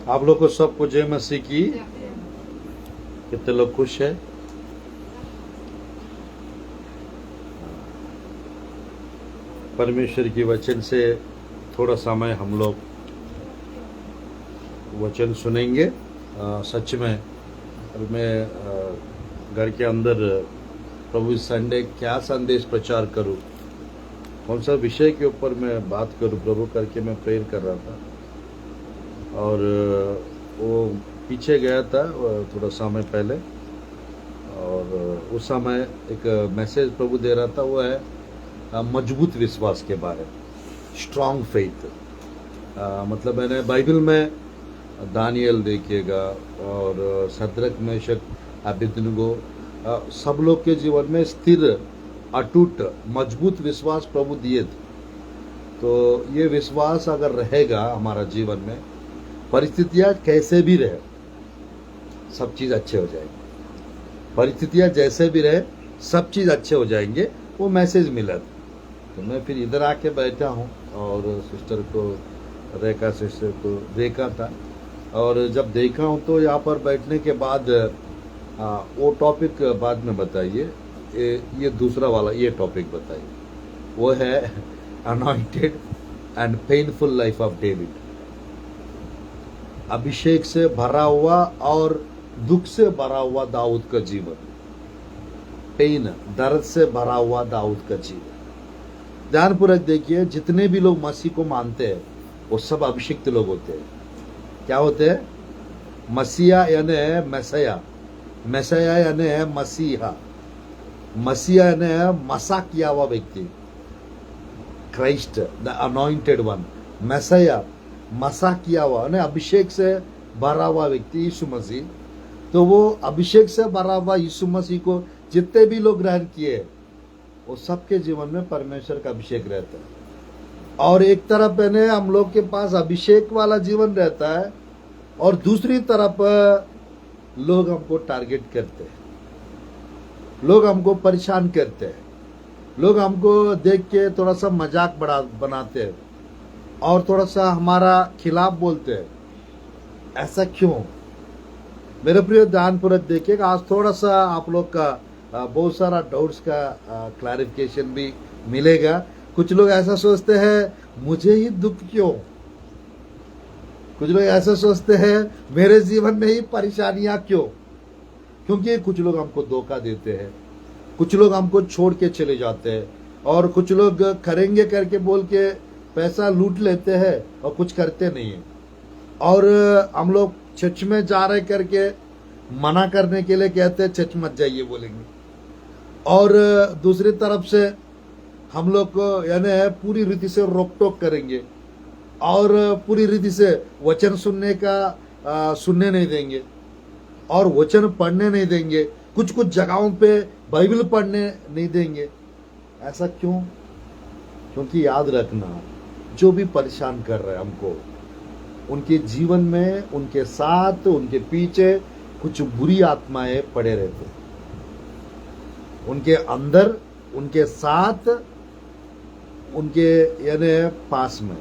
आप लोग को सबको जय मसीह की। कितने लोग खुश है? परमेश्वर की वचन से थोड़ा समय हम लोग वचन सुनेंगे। सच में मैं घर के अंदर प्रभु इस संडे क्या संदेश प्रचार करूं, कौन सा विषय के ऊपर मैं बात करूं प्रभु करके मैं प्रेयर कर रहा था। और वो पीछे गया था थोड़ा समय पहले, और उस समय एक मैसेज प्रभु दे रहा था, वो है मजबूत विश्वास के बारे में, स्ट्रांग फेथ। मतलब मैंने बाइबल में दानियल देखिएगा और सद्रक मेशक अबेदनगो, सब लोग के जीवन में स्थिर अटूट मजबूत विश्वास प्रभु दिए थे। तो ये विश्वास अगर रहेगा हमारा जीवन में, परिस्थितियां कैसे भी रहे सब चीज अच्छे हो जाएंगे। परिस्थितियां जैसे भी रहे सब चीज अच्छे हो जाएंगे। वो मैसेज मिला था, तो मैं फिर इधर आके बैठा हूँ और सिस्टर को, रेखा सिस्टर को देखा था। और जब देखा हूँ तो यहाँ पर बैठने के बाद वो टॉपिक बाद में बताइए, ये दूसरा वाला ये टॉपिक बताइए। वो है anointed and painful life of David. अभिषेक से भरा हुआ और दुख से भरा हुआ दाऊद का जीवन, पेन दर्द से भरा हुआ दाऊद का जीवन। ध्यानपूर्वक देखिए, जितने भी लोग मसीह को मानते हैं वो सब अभिषिक्त लोग होते हैं। क्या होते हैं? मसीहा यानी मैसया, मैसया यानी मसीहा, मसीहा यानी मसा किया हुआ व्यक्ति, क्राइस्ट द अनॉइंटेड वन। मैसया मसा किया हुआ यानी अभिषेक से भरा हुआ व्यक्ति यीशु मसीह। तो वो अभिषेक से भरा हुआ यीशु मसीह को जितने भी लोग ग्रहण किए वो सबके जीवन में परमेश्वर का अभिषेक रहता है। और एक तरफ यानी हम लोग के पास अभिषेक वाला जीवन रहता है, और दूसरी तरफ लोग हमको टारगेट करते हैं, लोग हमको परेशान करते हैं, लोग हमको देख के थोड़ा सा मजाक बनाते हैं और थोड़ा सा हमारा खिलाफ बोलते हैं। ऐसा क्यों? मेरे प्रिय ध्यानपूर्वक देखिएगा, आज थोड़ा सा आप लोग का बहुत सारा डाउट्स का क्लैरिफिकेशन भी मिलेगा। कुछ लोग ऐसा सोचते हैं, मुझे ही दुख क्यों? कुछ लोग ऐसा सोचते हैं, मेरे जीवन में ही परेशानियां क्यों? क्योंकि कुछ लोग हमको धोखा देते हैं, कुछ लोग हमको छोड़ के चले जाते हैं, और कुछ लोग करेंगे करके बोल के पैसा लूट लेते हैं और कुछ करते नहीं है। और हम लोग चर्च में जा रहे करके मना करने के लिए कहते हैं चर्च मत जाइए बोलेंगे, और दूसरी तरफ से हम लोग को यानी पूरी रीति से रोक टोक करेंगे और पूरी रीति से वचन सुनने नहीं देंगे और वचन पढ़ने नहीं देंगे। कुछ कुछ जगहों पे बाइबल पढ़ने नहीं देंगे। ऐसा क्यों? क्योंकि याद रखना, जो भी परेशान कर रहे हैं हमको, उनके जीवन में, उनके साथ, उनके पीछे कुछ बुरी आत्माएं पड़े रहते हैं। उनके अंदर, उनके साथ, उनके यानी पास में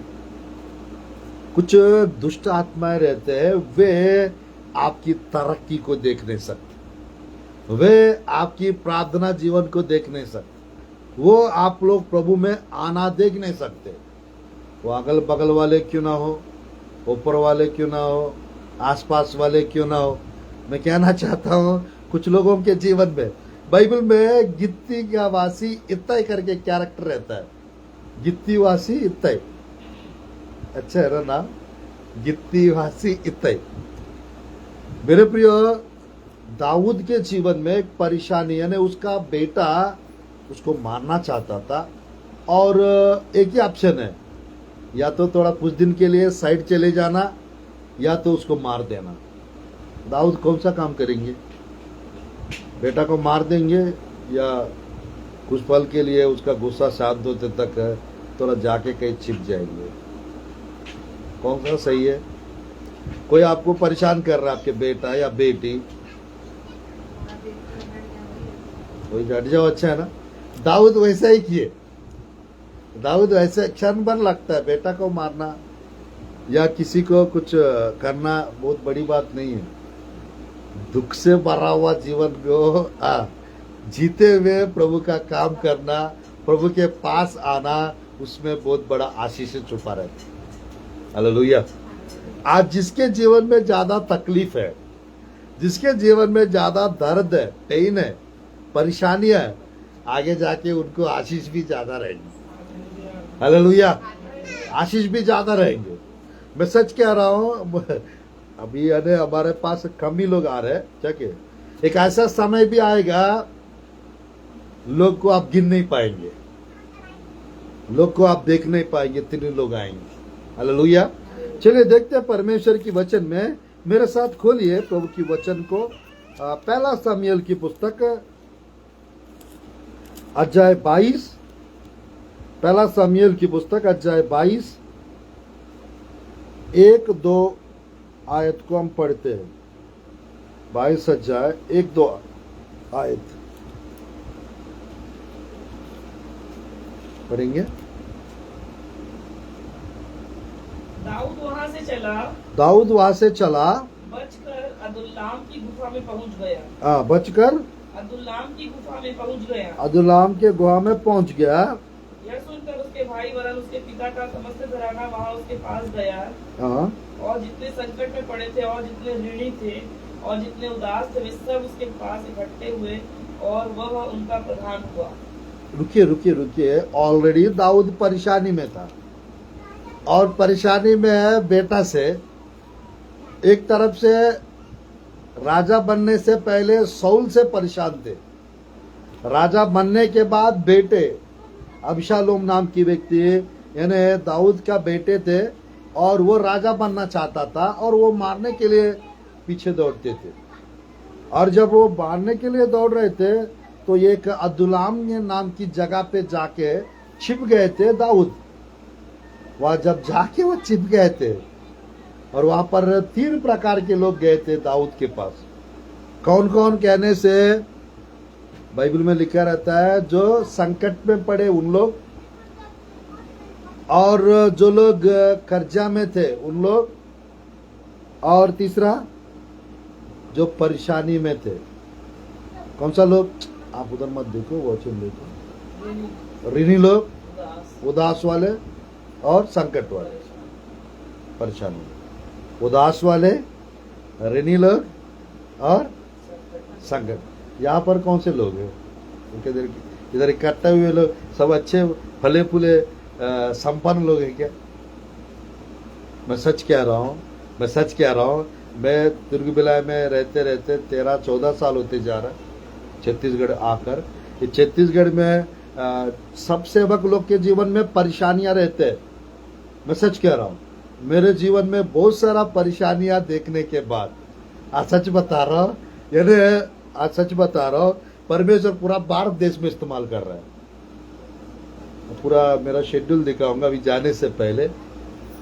कुछ दुष्ट आत्माएं रहते हैं। वे आपकी तरक्की को देख नहीं सकते, वे आपकी प्रार्थना जीवन को देख नहीं सकते, वो आप लोग प्रभु में आना देख नहीं सकते। वो अगल बगल वाले क्यों ना हो, ऊपर वाले क्यों ना हो, आसपास वाले क्यों ना हो। मैं कहना चाहता हूँ, कुछ लोगों के जीवन में बाइबल में गित्ती का वासी इत्तै करके कैरेक्टर रहता है। गित्ती वासी इत्तै, अच्छा है ना नाम, गित्ती वासी इत्तै। मेरे प्रिय, दाऊद के जीवन में एक परेशानी यानी उसका बेटा उसको मारना चाहता था, और एक ही ऑप्शन है, या तो थोड़ा कुछ दिन के लिए साइड चले जाना या तो उसको मार देना। दाऊद कौन सा काम करेंगे? बेटा को मार देंगे या कुछ पल के लिए उसका गुस्सा शांत होते तक थोड़ा जाके कहीं छिप जाएंगे? कौन सा सही है? कोई आपको परेशान कर रहा है, आपके बेटा या बेटी, कोई हट जाओ। अच्छा है ना? दाऊद वैसा ही किए, दाऊद वैसे क्षण भर लगता है बेटा को मारना, या किसी को कुछ करना बहुत बड़ी बात नहीं है। दुख से भरा हुआ जीवन को जीते हुए प्रभु का काम करना, प्रभु के पास आना, उसमें बहुत बड़ा आशीष छुपा रहता है। हालेलुया। आज जिसके जीवन में ज्यादा तकलीफ है, जिसके जीवन में ज्यादा दर्द है, पेन है, परेशानियां है, आगे जाके उनको आशीष भी ज्यादा रहेंगे। हालेलुया। आशीष भी ज्यादा रहेंगे। मैं सच कह रहा हूं, अभी यानी हमारे पास कम ही लोग आ रहे हैं, ठीक। एक ऐसा समय भी आएगा लोग को आप गिन नहीं पाएंगे, लोग को आप देख नहीं पाएंगे, इतने लोग आएंगे। हालेलुया। चलिए देखते हैं परमेश्वर की वचन में। मेरे साथ खोलिए प्रभु की वचन को। पहला शमूएल की पुस्तक अध्याय 22। पहला शमूएल की पुस्तक अध्याय 22 1-2 आयत को हम पढ़ते हैं। 22 अध्याय 1-2 आयत पढ़ेंगे। दाऊद वहां से चला, बचकर अदुल्लाम की गुफा में पहुंच गया। बचकर अदुल्लाम की गुफा में पहुंच गया। अदुल्लाम के गुहा में पहुंच गया। यह सुनकर उसके भाई वरन उसके पिता का समस्त घराना वहां उसके पास गया। और जितने संकट में पड़े थे और जितने ऋणी थे और जितने उदास थे, वे सब उसके पास इकट्ठे हुए और वह उनका प्रधान हुआ। रुकिए। ऑलरेडी दाऊद परेशानी में था, और परेशानी में है बेटा से। एक तरफ से राजा बनने से पहले शाऊल से परेशान थे, राजा बनने के बाद बेटे अबशालोम नाम की व्यक्ति यानी दाऊद का बेटे थे, और वो राजा बनना चाहता था, और वो मारने के लिए पीछे दौड़ते थे। और जब वो मारने के लिए दौड़ रहे थे तो एक अदुल्लाम नाम की जगह पे जाके छिप गए थे दाऊद। वहां जब जाके वो छिप गए थे, और वहां पर 3 प्रकार के लोग गए थे दाऊद के पास। कौन कौन कहने से बाइबल में लिखा रहता है, जो संकट में पड़े उन लोग, और जो लोग कर्जा में थे उन लोग, और तीसरा जो परेशानी में थे। कौन सा लोग? आप उधर मत देखो, वचन देखो। ऋणी लोग, उदास वाले, और संकट वाले, परेशानी। उदास वाले, ऋणी लोग और संकट। यहाँ पर कौन से लोग हैं? इधर इकट्ठे हुए लोग सब अच्छे फले फूले संपन्न लोग हैं क्या? मैं सच कह रहा हूँ। मैं दुर्गबिलाय में रहते रहते 13-14 साल होते जा रहा है छत्तीसगढ़ आकर। ये छत्तीसगढ़ में सब सेवक लोग के जीवन में परेशानियां रहते हैं। मैं सच कह रहा हूँ, मेरे जीवन में बहुत सारा परेशानियां देखने के बाद आज सच बता रहा हूँ, परमेश्वर पूरा भारत देश में इस्तेमाल कर रहा है। पूरा मेरा शेड्यूल दिखाऊंगा अभी जाने से पहले।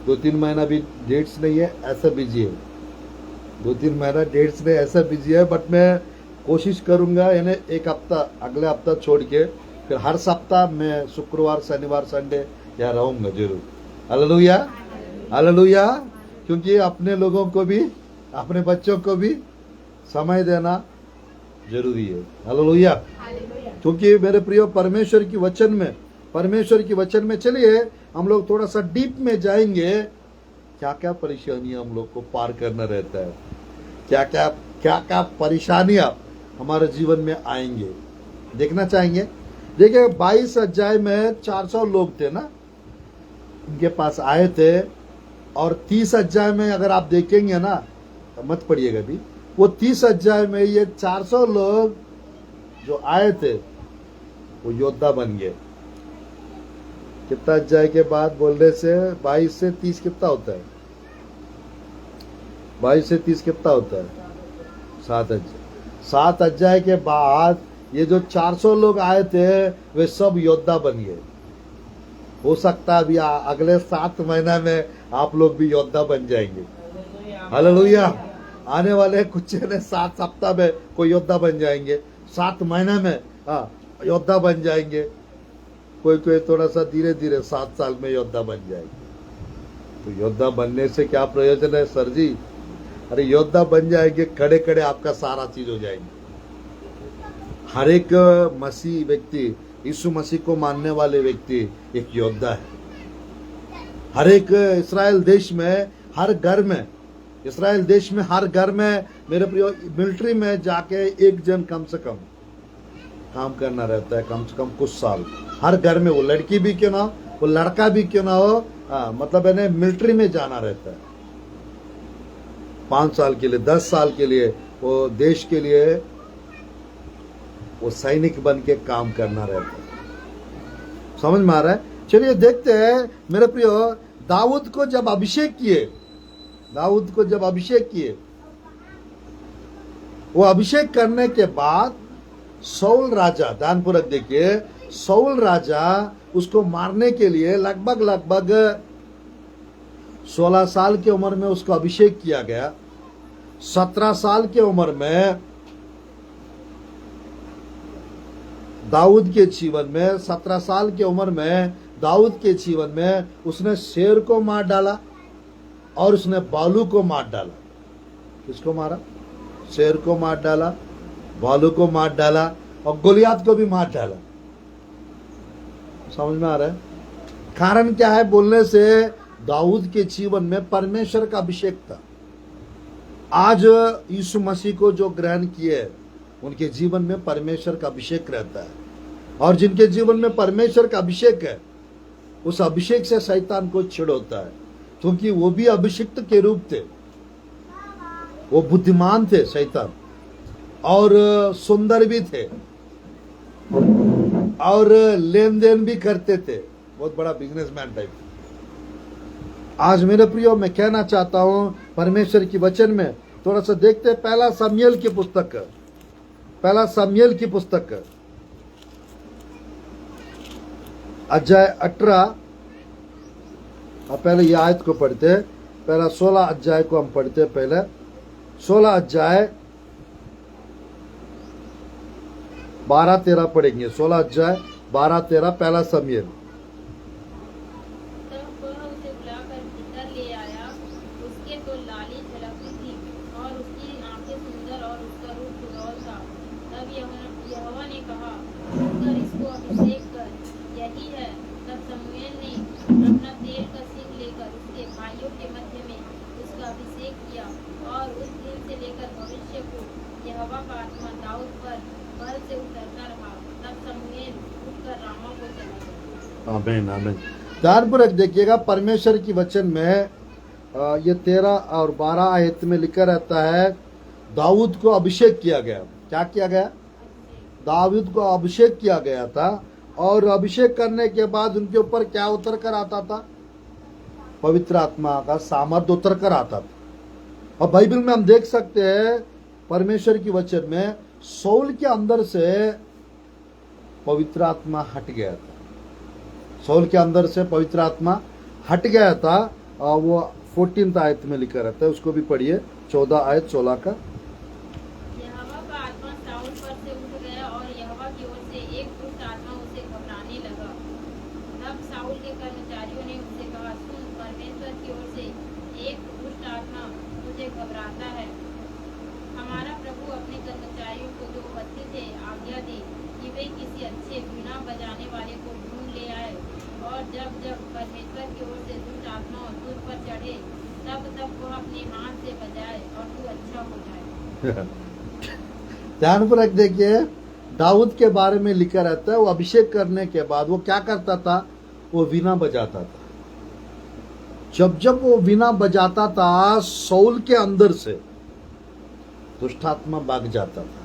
2-3 महीना भी डेट्स नहीं है, ऐसा बिजी है। 2-3 महीना डेट्स नहीं, ऐसा बिजी है। बट मैं कोशिश करूंगा, यानी एक हफ्ता अगले हफ्ता छोड़ के फिर हर सप्ताह मैं शुक्रवार, शनिवार, संडे यहाँ रहूंगा जरूर। हालेलुया। क्योंकि अपने लोगों को भी, अपने बच्चों को भी समय देना जरूरी है। हालेलुया। क्योंकि मेरे प्रियो परमेश्वर की वचन में चलिए हम लोग थोड़ा सा डीप में जाएंगे। क्या क्या परेशानियां हम लोग को पार करना रहता है, क्या क्या परेशानियां हमारे जीवन में आएंगे, देखना चाहेंगे। देखिए 22 अध्याय में 400 लोग थे ना, उनके पास आए थे। और 30 अध्याय में अगर आप देखेंगे ना, तो मत पढ़िएगा भी, वो 30 अध्याय में ये 400 लोग जो आए थे वो योद्धा बन गए। कितना अध्याय के बाद बोलने से 22 से 30 कितना होता है? 22 से 30 कितना होता है? 7 अध्याय। 7 अध्याय के बाद ये जो 400 लोग आए थे वे सब योद्धा बन गए। हो सकता है अभी अगले 7 महीना में आप लोग भी योद्धा बन जाएंगे। हालेलुया। आने वाले कुछ 7 सप्ताह में कोई योद्धा बन जाएंगे, 7 महीना में योद्धा बन जाएंगे। कोई थोड़ा सा धीरे धीरे 7 साल में योद्धा बन जाएंगे। तो योद्धा बनने से क्या प्रयोजन है सर जी? अरे योद्धा बन जाएंगे, खड़े खड़े आपका सारा चीज हो जाएंगे। हर एक मसीह व्यक्ति, यीशु मसीह को मानने वाले व्यक्ति एक योद्धा है। हर एक इस्राएल देश में, हर घर में, इस्राएल देश में हर घर में मेरे प्रियो मिलिट्री में जाके एक जन कम से कम काम करना रहता है, कम से कम कुछ साल। हर घर में, वो लड़की भी क्यों ना हो, वो लड़का भी क्यों ना हो, मतलब इन्हें मिलिट्री में जाना रहता है 5 साल के लिए, 10 साल के लिए, वो देश के लिए वो सैनिक बन के काम करना रहता है। समझ में आ रहा है? चलिए देखते हैं मेरे प्रियो, दाऊद को जब अभिषेक किए, दाऊद को जब अभिषेक किए, वो अभिषेक करने के बाद शाऊल राजा, ध्यानपूर्वक देखिए, शाऊल राजा उसको मारने के लिए लगभग 16 साल की उम्र में उसको अभिषेक किया गया। 17 साल की उम्र में दाऊद के जीवन में, 17 साल की उम्र में दाऊद के जीवन में उसने शेर को मार डाला और उसने बालू को मार डाला। किसको मारा? शेर को मार डाला, बालू को मार डाला और गोलियात को भी मार डाला। समझ में आ रहा है? कारण क्या है बोलने से, दाऊद के जीवन में परमेश्वर का अभिषेक था। आज यीशु मसीह को जो ग्रहण किए उनके जीवन में परमेश्वर का अभिषेक रहता है, और जिनके जीवन में परमेश्वर का अभिषेक है उस अभिषेक से शैतान को छिड़ होता है, क्योंकि वो भी अभिषिक्त के रूप थे, वो बुद्धिमान थे शैतान, और सुंदर भी थे और लेन देन भी करते थे, बहुत बड़ा बिजनेसमैन टाइप। आज मेरे प्रियो मैं कहना चाहता हूं परमेश्वर की वचन में थोड़ा सा देखते हैं। पहला शमूएल की पुस्तक, पहला शमूएल की पुस्तक अध्याय 18, और पहले ये आयत को पढ़ते हैं। पहला 16 अध्याय को हम पढ़ते हैं। पहले 16 अध्याय 12-13 पढ़ेंगे। 16 अध्याय 12-13 पहला शमूएल। तब वह उसे बुलाकर भीतर ले आया। उसके तो लाली झलकती थी और उसकी आंखें सुंदर और उसका रूप सुडौल था। तब यहोवा ने कहा, उठकर इसको अभिषेक कर, यही है। तब शमूएल ने अपना तेल का सिंग लेकर उसके भाइयों के मध्य में उसका अभिषेक किया, और उस दिन से लेकर भविष्य को यहोवा का आत्मा दाऊद पर बल से उतरता रहा। तब शमूएल उठकर रामा को चला गया। आमीन आमीन। ध्यानपूर्वक देखिएगा, परमेश्वर की वचन में ये 13 और 12 आयत में लिखा रहता है, दाऊद को अभिषेक किया गया। क्या किया गया? दाऊद को अभिषेक किया गया था, और अभिषेक करने के बाद उनके ऊपर क्या उतर कर आता था? पवित्र आत्मा का सामर्थ्य उतर कर आता था। और बाइबल में हम देख सकते हैं परमेश्वर की वचन में, शाऊल के अंदर से पवित्र आत्मा हट गया था। शाऊल के अंदर से पवित्र आत्मा हट गया था, और वो 14 आयत में लिखा रहता है, उसको भी पढ़िए। 14 आयत 16 का। यहोवा का आत्मा शाऊल पर से उठ गया, और यहोवा की ओर से एक दुष्ट आत्मा उसे घबराने लगा। तब शाऊल के कर्मचारियों ने उससे कहा, सुन, परमेश्वर की ओर से एक दुष्ट आत्मा तुझे घबराता है। हमारा प्रभु अपने कर्मचारियों को जो बत्ती से आज्ञा दी कि वे किसी अच्छे वीणा बजाने वाले को ढूंढ ले आए, और जब जब परमेश्वर की ओर से दुष्ट आत्मा तुझ पर चढ़े, तब तब वह अपने हाथ से बजाए और तू अच्छा हो जाए। ध्यानपूर्वक देखिए, दाऊद के बारे में लिखा रहता है, वो अभिषेक करने के बाद वो क्या करता था? वो वीणा बजाता था। जब जब वो वीणा बजाता था, शाऊल के अंदर से दुष्टात्मा भाग जाता था।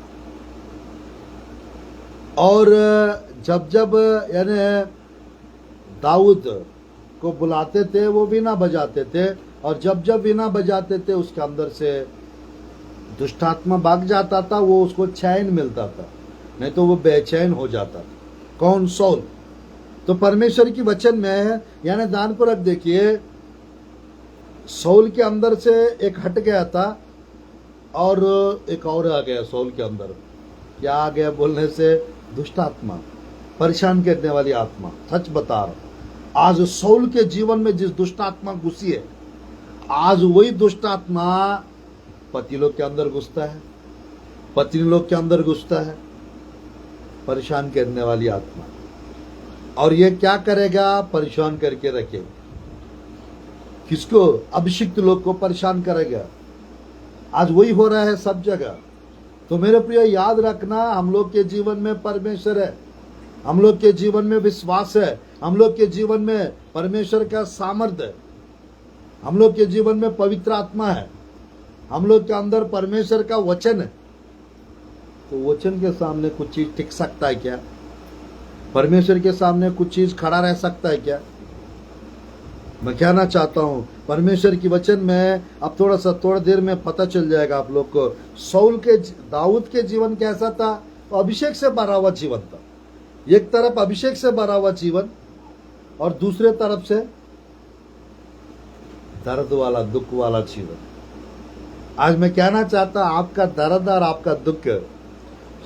और जब जब यानी दाऊद को बुलाते थे, वो वीणा बजाते थे, और जब जब वीणा बजाते थे उसके अंदर से दुष्टात्मा भाग जाता था, वो उसको चैन मिलता था, नहीं तो वो बेचैन हो जाता था। कौन? शाऊल। तो परमेश्वर की वचन में यानी ध्यानपूर्वक देखिए, शाऊल के अंदर से एक हट गया था और एक और आ गया शाऊल के अंदर। क्या आ गया बोलने से? दुष्ट आत्मा, परेशान करने वाली आत्मा। सच बता रहा, आज सौल के जीवन में जिस दुष्ट आत्मा घुसी है, आज वही दुष्ट आत्मा पति लोग के अंदर घुसता है, पत्नी लोग के अंदर घुसता है, परेशान करने वाली आत्मा। और ये क्या करेगा? परेशान करके रखेगा। किसको? अभिषिक्त लोग को परेशान करेगा। आज वही हो रहा है सब जगह। तो मेरे प्रिय, याद रखना, हम लोग के जीवन में परमेश्वर है, हम लोग के जीवन में विश्वास है, हम लोग के जीवन में परमेश्वर का सामर्थ्य है, हम लोग के जीवन में पवित्र आत्मा है, हम लोग के अंदर परमेश्वर का वचन है। तो वचन के सामने कुछ चीज टिक सकता है क्या? परमेश्वर के सामने कुछ चीज खड़ा रह सकता है क्या? मैं कहना चाहता हूं, परमेश्वर की वचन में अब थोड़ा देर में पता चल जाएगा आप लोग को। सौल के, दाऊद के जीवन कैसा था? तो अभिषेक से भरा हुआ जीवन था। एक तरफ अभिषेक से भरा हुआ जीवन और दूसरे तरफ से दर्द वाला, दुख वाला जीवन। आज मैं कहना चाहता हूं, आपका दर्द और आपका दुख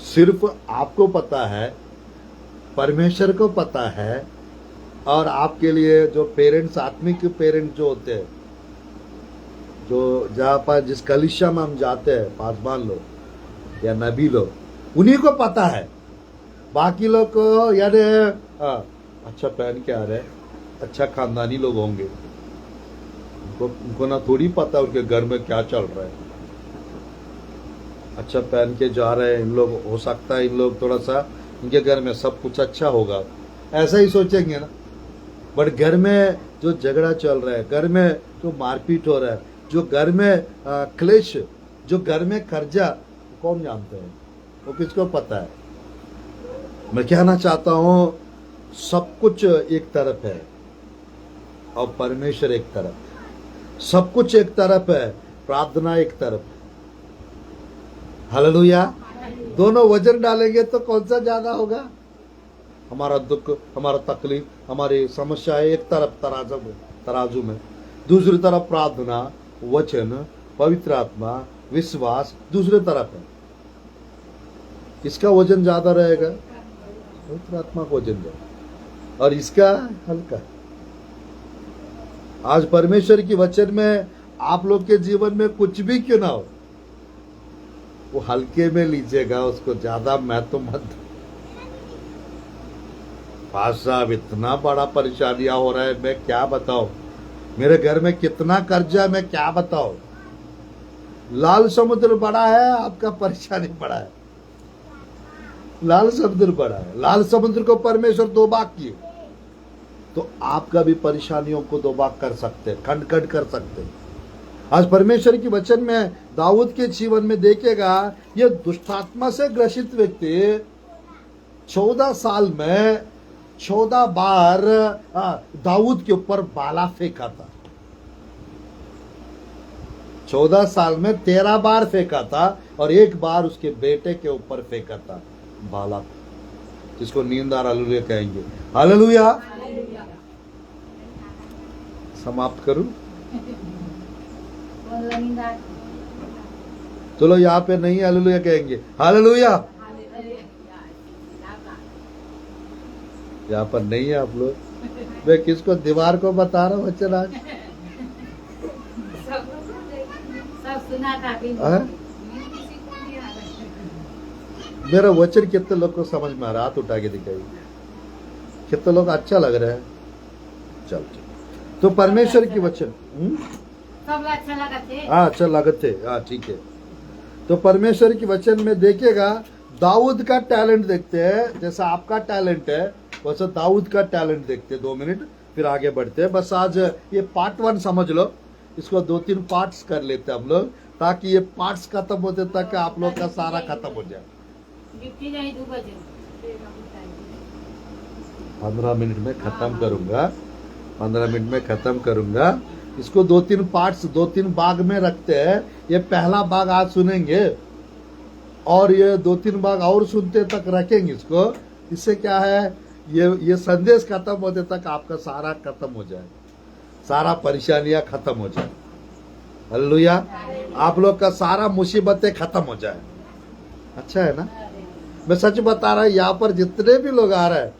सिर्फ आपको पता है, परमेश्वर को पता है। और आपके लिए जो पेरेंट्स, आत्मिक पेरेंट्स जो होते हैं, जो जहाँ पर जिस कलीसिया में हम जाते हैं, पासवान लोग या नबी लोग, उन्हीं को पता है। बाकी लोग को यार अच्छा पहन के आ रहे, अच्छा खानदानी लोग होंगे, उनको ना थोड़ी पता उनके घर में क्या चल रहा है। अच्छा पहन के जा रहे हैं इन लोग, हो सकता है इन लोग थोड़ा सा, इनके घर में सब कुछ अच्छा होगा, ऐसा ही सोचेंगे ना। बट घर में जो झगड़ा चल रहा है, घर में जो मारपीट हो रहा है, जो घर में क्लेश, जो घर में कर्जा, कौन जानते हैं? वो किसको पता है? मैं कहना चाहता हूं, सब कुछ एक तरफ है और परमेश्वर एक तरफ। सब कुछ एक तरफ है, प्रार्थना एक तरफ। हालेलुया। दोनों वजन डालेंगे तो कौन सा ज्यादा होगा? हमारा दुख, हमारा तकलीफ, हमारी समस्या है एक तरफ तराजू में, दूसरी तरफ प्रार्थना, वचन, पवित्र आत्मा, विश्वास दूसरे तरफ है। किसका वजन ज्यादा रहेगा? पवित्र आत्मा का वजन ज्यादा, और इसका हल्का। आज परमेश्वर की वचन में आप लोग के जीवन में कुछ भी क्यों ना हो, वो हल्के में लीजिएगा, उसको ज्यादा महत्व मत। साहब इतना बड़ा परेशानियां हो रहा है, मैं क्या बताऊं। मेरे घर में कितना कर्जा, मैं क्या बताऊं। लाल समुद्र बड़ा है, आपका परेशानी बड़ा है। लाल समुद्र बड़ा है, लाल समुद्र को परमेश्वर दो भाग किए, तो आपका भी परेशानियों को दो भाग कर सकते, खंड खंड कर सकते। आज परमेश्वर की वचन में दाऊद के जीवन में देखेगा, यह दुष्टात्मा से ग्रसित व्यक्ति 14 साल में 14 बार दाऊद के ऊपर बाला फेंका था। 14 साल में 13 बार फेंका था और एक बार उसके बेटे के ऊपर फेंका था बाला, जिसको नींदार हालेलुया कहेंगे। हालेलुया। समाप्त करूं? चलो यहाँ पे नहीं हालेलुया कहेंगे। हालेलुया। यहाँ पर नहीं है आप लोग। मैं किसको, दीवार को बता रहा हूँ वचन आज। सब सुना था। मेरा वचन कितने लोग को समझ में आ रहा? हाथ उठा के दिखाइए। कितने लोग अच्छा लग रहा है? चल तो परमेश्वर की वचन सब अच्छा लगा थे। हाँ अच्छा लगे थे, हाँ ठीक है। तो परमेश्वर की वचन में देखेगा, दाऊद का टैलेंट देखते हैं, जैसा आपका टैलेंट है वैसा दाऊद का टैलेंट देखते हैं। 2 मिनट फिर आगे बढ़ते हैं। बस आज ये पार्ट 1 समझ लो, इसको 2-3 पार्ट्स कर लेते हैं हम लोग, ताकि ये पार्ट्स खत्म होते तक आप लोग का सारा खत्म हो जाए। 15 मिनट में खत्म करूंगा, 15 मिनट में खत्म करूंगा। इसको 2-3 पार्ट्स, 2-3 भाग में रखते हैं। ये पहला भाग आज सुनेंगे और ये 2-3 भाग और सुनते तक रखेंगे इसको। इससे क्या है, ये संदेश खत्म होते तक आपका सारा खत्म हो जाए, सारा परेशानियां खत्म हो जाए। हालेलुया। आप लोग का सारा मुसीबतें खत्म हो जाए। अच्छा है ना? मैं सच बता रहा हूं, यहाँ पर जितने भी लोग आ रहे हैं,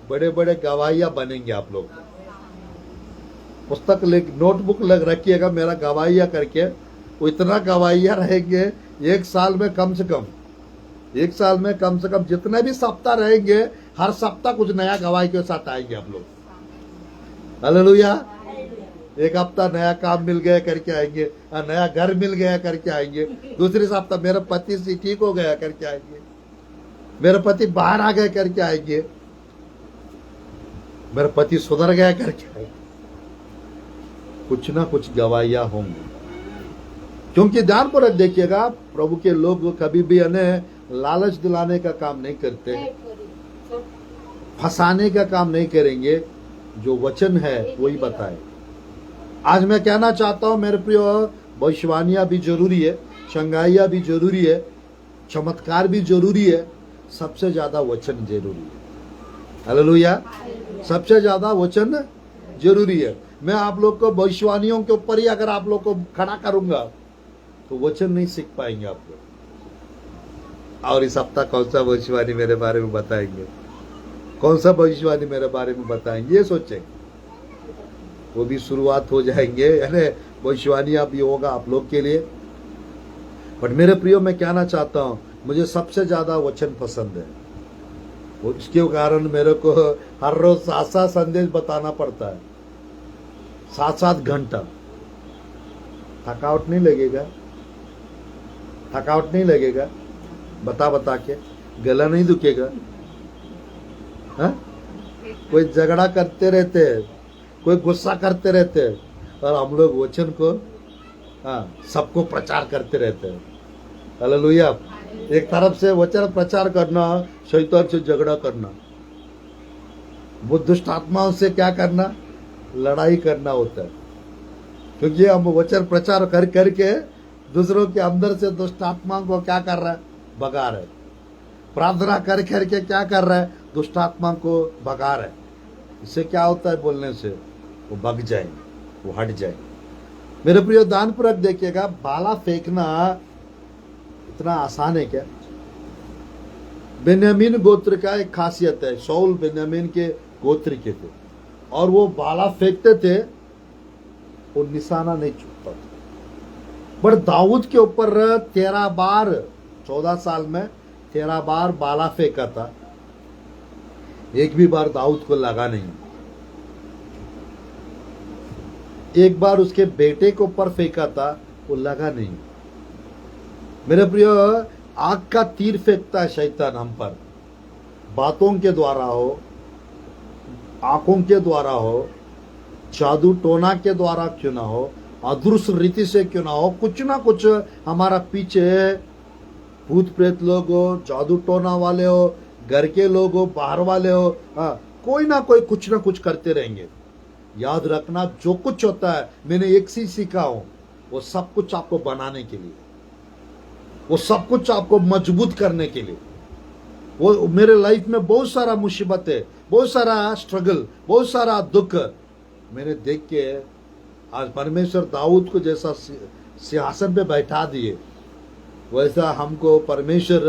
बड़े बड़े गवाहियां बनेंगे आप लोग। पुस्तक नोटबुक रखिएगा मेरा गवाहिया करके। वो इतना गवाहिया रहेंगे एक साल में कम से कम जितने भी सप्ताह रहेंगे, हर सप्ताह कुछ नया गवाही के साथ आएंगे आप लोग। हालेलुया। एक हफ्ता नया काम मिल गया करके आएंगे, नया घर मिल गया करके आएंगे। दूसरे सप्ताह मेरा पति से ठीक हो गया करके आएंगे, मेरा पति बाहर आ गया करके आएंगे, मेरा पति सुधर गया करके आएंगे। कुछ ना कुछ गवाहियां होंगी, क्योंकि ध्यानपूर्वक देखिएगा, प्रभु के लोग कभी भी उन्हें लालच दिलाने का काम नहीं करते, फंसाने का काम नहीं करेंगे। जो वचन है वही बताए। आज मैं कहना चाहता हूं मेरे प्रियो, भविष्यवाणियां भी जरूरी है, शंगाइयां भी जरूरी है, चमत्कार भी जरूरी है, सबसे ज्यादा वचन जरूरी है। हालेलुया। सबसे ज्यादा वचन जरूरी है। मैं आप लोग को भविष्यवाणियों के ऊपर ही अगर आप लोग को खड़ा करूंगा तो वचन नहीं सीख पाएंगे आप लोग। और इस हफ्ता कौन सा भविष्यवाणी मेरे बारे में बताएंगे, कौन सा भविष्यवाणी मेरे बारे में बताएंगे, ये सोचेंगे। वो भी शुरुआत हो जाएंगे, यानी भविष्यवाणी भी होगा आप लोग के लिए। बट मेरे प्रियो, मैं कहना चाहता हूं, मुझे सबसे ज्यादा वचन पसंद है। उसके कारण मेरे को हर रोज 7-7 संदेश बताना पड़ता है, 7-7 घंटा। थकावट नहीं लगेगा? थकावट नहीं लगेगा? बता के गला नहीं दुखेगा? हाँ? कोई झगड़ा करते रहते हैं, कोई गुस्सा करते रहते हैं, और हम लोग वचन को सबको प्रचार करते रहते हैं। हालेलुया। एक तरफ से वचन प्रचार करना, शैतान से झगड़ा करना, वो दुष्ट आत्माओं से क्या करना, लड़ाई करना होता है। क्योंकि हम वचन प्रचार कर करके दूसरों के अंदर से दुष्ट आत्माओं को क्या कर रहा है, भगा रहे। प्रार्थना कर करके क्या कर रहा है, दुष्ट आत्मा को भगा रहा है। इससे क्या होता है, बोलने से वो भग जाएंगे, वो हट जाएंगे। मेरे प्रिय, ध्यानपूर्वक देखिएगा, भाला फेंकना इतना आसान है क्या? बेन्यामीन गोत्र का एक खासियत है, शाऊल बेन्यामीन के गोत्र के थे, और वो भाला फेंकते थे, वो निशाना नहीं चूकता था। बट दाऊद के ऊपर 13 बार, 14 साल में 13 बार भाला फेंका था, एक भी बार दाऊद को लगा नहीं। एक बार उसके बेटे के ऊपर फेंका था, वो लगा नहीं। मेरे प्रिय, आग का तीर फेंकता है शैतान हम पर, बातों के द्वारा हो, आंखों के द्वारा हो, जादू टोना के द्वारा क्यों ना हो, अदृश्य रीति से क्यों ना हो, कुछ ना कुछ हमारा पीछे भूत प्रेत लोग हो, जादू टोना वाले हो, घर के लोग हो, बाहर वाले हो, कोई ना कोई कुछ ना कुछ करते रहेंगे। याद रखना, जो कुछ होता है, मैंने एक चीज सीखा हूं, वो सब कुछ आपको बनाने के लिए, वो सब कुछ आपको मजबूत करने के लिए। वो मेरे लाइफ में बहुत सारा मुसीबत है, बहुत सारा स्ट्रगल, बहुत सारा दुख मैंने देख के आज परमेश्वर दाऊद को जैसा सिंहासन पे बैठा दिए, वैसा हमको परमेश्वर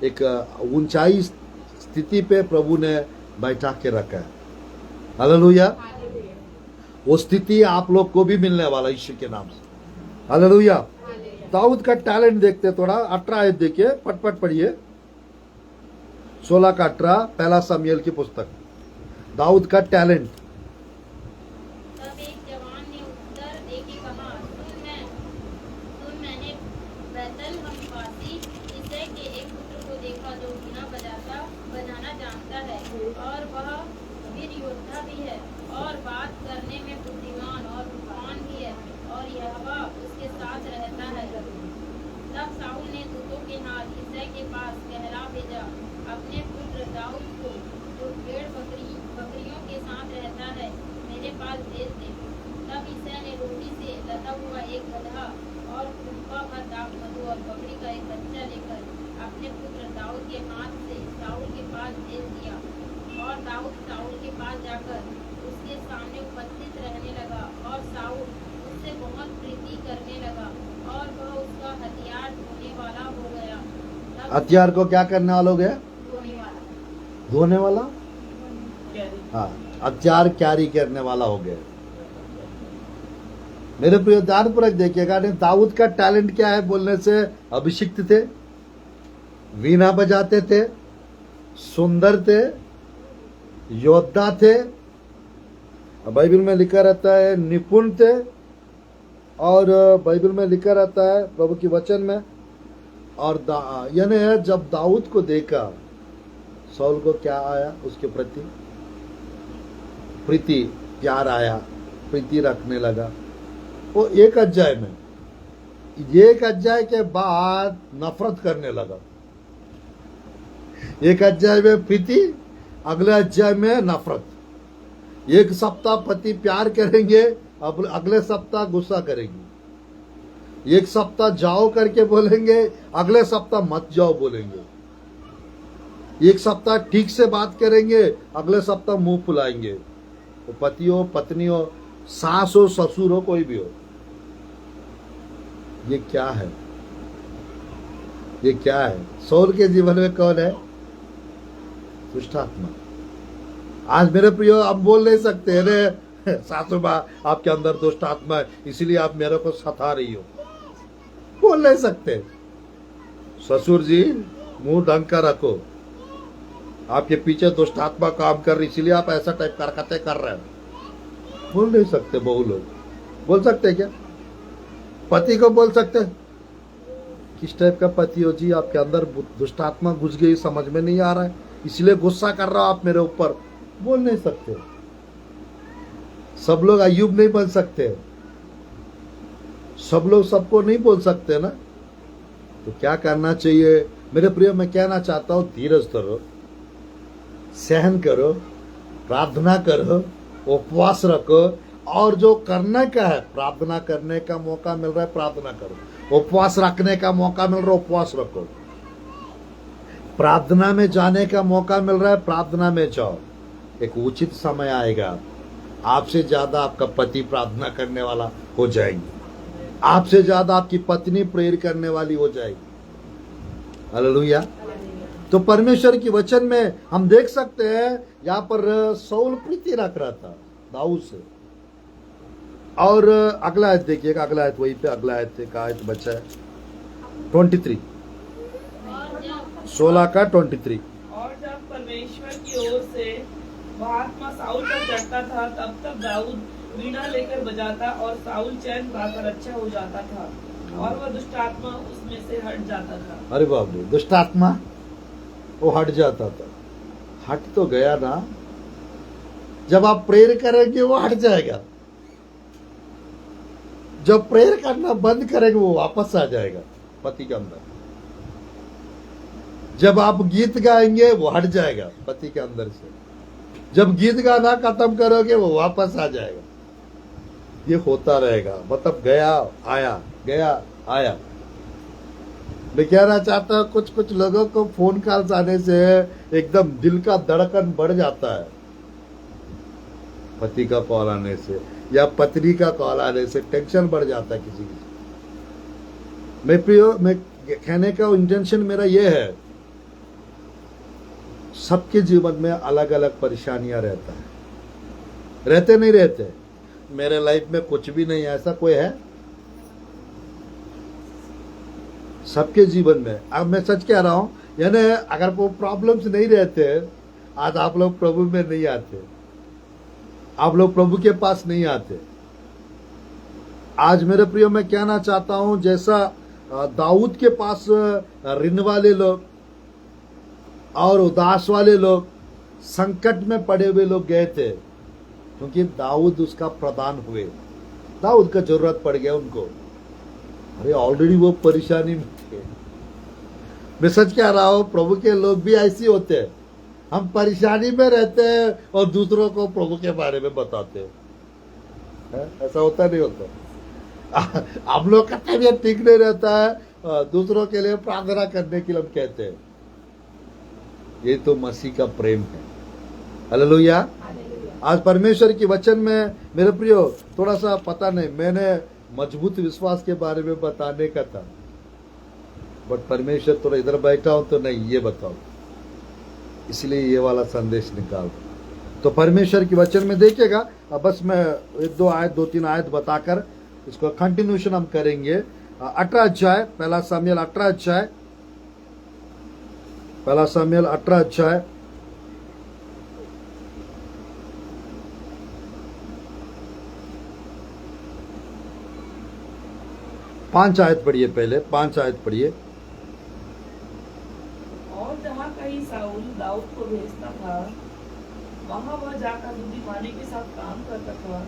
एक ऊंचाई स्थिति पे प्रभु ने बैठा के रखा है। हालेलुया। वो स्थिति आप लोग को भी मिलने वाला ईश्वर के नाम से। हालेलुया। दाऊद का टैलेंट देखते, थोड़ा 18 आयत देखिए, पट पढ़िए, 16 का 18, पहला शमूएल की पुस्तक। दाऊद का टैलेंट। तब एक जवान ने उत्तर देके कहा, सुन मैंने बैतलहमवासी यिशै के एक पुत्र को देखा जो वीणा बजाना जानता है, और वह वीर योद्धा भी है, और बात करने में बुद्धिमान और रूपवान भी है, और यहोवा उसके साथ रहता है। तब शाऊल ने दूतों के हाथ यिशै के पास कहला भेजा, अपने पुत्र दाऊद को, जो भेड़ बकरियों के साथ रहता है, मेरे पास भेज दे। तब यिशै ने रोटी से लदा हुआ एक गदहा और कुप्पा भर दाख मधु और बकरी का एक बच्चा लेकर अपने पुत्र दाऊद के हाथ से शाऊल के पास भेज दिया। और दाऊद शाऊल के पास जाकर उसके सामने उपस्थित रहने लगा, और शाऊल उससे बहुत प्रीति करने लगा, और वह उसका हथियार ढोने वाला हो गया। हथियार को क्या करने वाला हो गया? धोने वाला। हाँ, हथियार कैरी करने वाला हो गया। मेरे प्रिय ध्यानपूर्वक देखिएगा, नहीं दाऊद का टैलेंट क्या है बोलने से? अभिषिक्त थे, वीणा बजाते थे, सुंदर थे, योद्धा थे, बाइबल में लिखा रहता है निपुण थे, और बाइबल में लिखा रहता है प्रभु की वचन में। और यानी जब दाऊद को देखा, सौल को क्या आया? उसके प्रति प्रीति, प्यार आया, प्रीति रखने लगा। वो एक अध्याय में, एक अध्याय के बाद नफरत करने लगा। एक अध्याय में प्रीति, अगले अध्याय में नफरत। एक सप्ताह पति प्यार करेंगे, अब अगले सप्ताह गुस्सा करेंगे। एक सप्ताह जाओ करके बोलेंगे, अगले सप्ताह मत जाओ बोलेंगे। एक सप्ताह ठीक से बात करेंगे, अगले सप्ताह मुंह फुलाएंगे। वो पति हो, पत्नी हो, सास हो, ससुर हो, कोई भी हो। ये क्या है? ये क्या है? सौल के जीवन में कौन है? दुष्ट आत्मा। आज मेरे प्रियो, हम बोल नहीं सकते अरे सासू माँ आपके अंदर दुष्ट आत्मा है इसलिए आप मेरे को सता रही हो, बोल नहीं सकते। ससुर जी मुंह ढंग का रखो, आपके पीछे दुष्ट आत्मा काम कर रही इसलिए आप ऐसा टाइप हरकतें कर रहे हो, बोल नहीं सकते। बहु लोग बोल सकते क्या? पति को बोल सकते? किस टाइप का पति हो जी? आपके अंदर दुष्ट आत्मा घुस गई, समझ में नहीं आ रहा है इसलिए गुस्सा कर रहा हो आप मेरे ऊपर, बोल नहीं सकते। सब लोग अय्यूब नहीं बन सकते, सब लोग सबको नहीं बोल सकते ना। तो क्या करना चाहिए मेरे प्रिय? मैं कहना चाहता हूं धीरज धरो, सहन करो, प्रार्थना करो, उपवास रखो, और जो करने का है, प्रार्थना करने का मौका मिल रहा है प्रार्थना करो, उपवास रखने का मौका मिल रहा है उपवास रखो, प्रार्थना में जाने का मौका मिल रहा है प्रार्थना में जाओ। एक उचित समय आएगा, आपसे ज्यादा आपका पति प्रार्थना करने वाला हो जाएंगे, आपसे ज्यादा आपकी पत्नी प्रेयर करने वाली हो जाएगी। हालेलुया। तो परमेश्वर की वचन में हम देख सकते हैं यहाँ पर सौल प्रीति रख रहा था दाऊद से। और अगला आयत देखिएगा, अगला आयत वहीं पे, अगला आयत का आयत बचा है 23, 16 का 23। और जब परमेश्वर की ओर से वह आत्मा साउल पर चढ़ता था, तब तब दाऊद वीणा लेकर बजाता और साउल चैन पाकर अच्छा हो जाता था और वह दुष्ट आत्मा उसमें से हट जाता था। अरे बाप रे, दुष्ट आत्मा वो हट जाता था। हट तो गया ना, जब आप प्रेयर करेंगे वो हट जाएगा, जब प्रेयर करना बंद करेंगे वो वापस आ जाएगा पति के अंदर। जब आप गीत गाएंगे वो हट जाएगा पति के अंदर से, जब गीत गाना खत्म करोगे वो वापस आ जाएगा। ये होता रहेगा, मतलब गया आया, गया आया। मैं कहना चाहता हूं कुछ कुछ लोगों को फोन कॉल आने से एकदम दिल का धड़कन बढ़ जाता है, पति का कॉल आने से या पत्नी का कॉल आने से टेंशन बढ़ जाता है किसी की। मैं कहने का इंटेंशन मेरा ये है, सबके जीवन में अलग अलग परेशानियां रहता है, रहते नहीं रहते। मेरे लाइफ में कुछ भी नहीं है ऐसा कोई है? सबके जीवन में। अब मैं सच कह रहा हूं, यानी अगर वो प्रॉब्लम्स नहीं रहते आज आप लोग प्रभु में नहीं आते, आप लोग प्रभु के पास नहीं आते। आज मेरे प्रियो मैं कहना चाहता हूं, जैसा दाऊद के पास ऋण वाले लोग और उदास वाले लोग, संकट में पड़े हुए लोग गए थे, क्योंकि दाऊद उसका प्रधान हुए, दाऊद का जरूरत पड़ गया उनको। अरे ऑलरेडी वो परेशानी में थे। मैं सच कह रहा हूं, प्रभु के लोग भी ऐसे होते हैं, हम परेशानी में रहते हैं और दूसरों को प्रभु के बारे में बताते हैं। ऐसा होता नहीं होता? आप लोग का तबीयत ठीक नहीं रहता है, दूसरों के लिए प्रार्थना करने के लिए हम कहते हैं। ये तो मसीह का प्रेम है। हालेलुया। आज परमेश्वर की वचन में मेरे प्रियो थोड़ा सा पता नहीं, मैंने मजबूत विश्वास के बारे में बताने का था, बट परमेश्वर थोड़ा इधर बैठा हूं तो नहीं, ये बताओ, इसलिए ये वाला संदेश निकाल। तो परमेश्वर की वचन में देखिएगा, अब बस मैं एक दो तीन आयत बताकर इसको कंटिन्यूशन हम करेंगे। 18 अध्याय, पहला सामुएल 18 अध्याय, पहला सामुएल 18 अध्याय, पांच आयत पढ़िए, पहले 5 आयत पढ़िए। और जहाँ कहीं साउल दाऊद को भेजता था, वहाँ वह जाकर बुद्धिमानी के साथ काम करता था।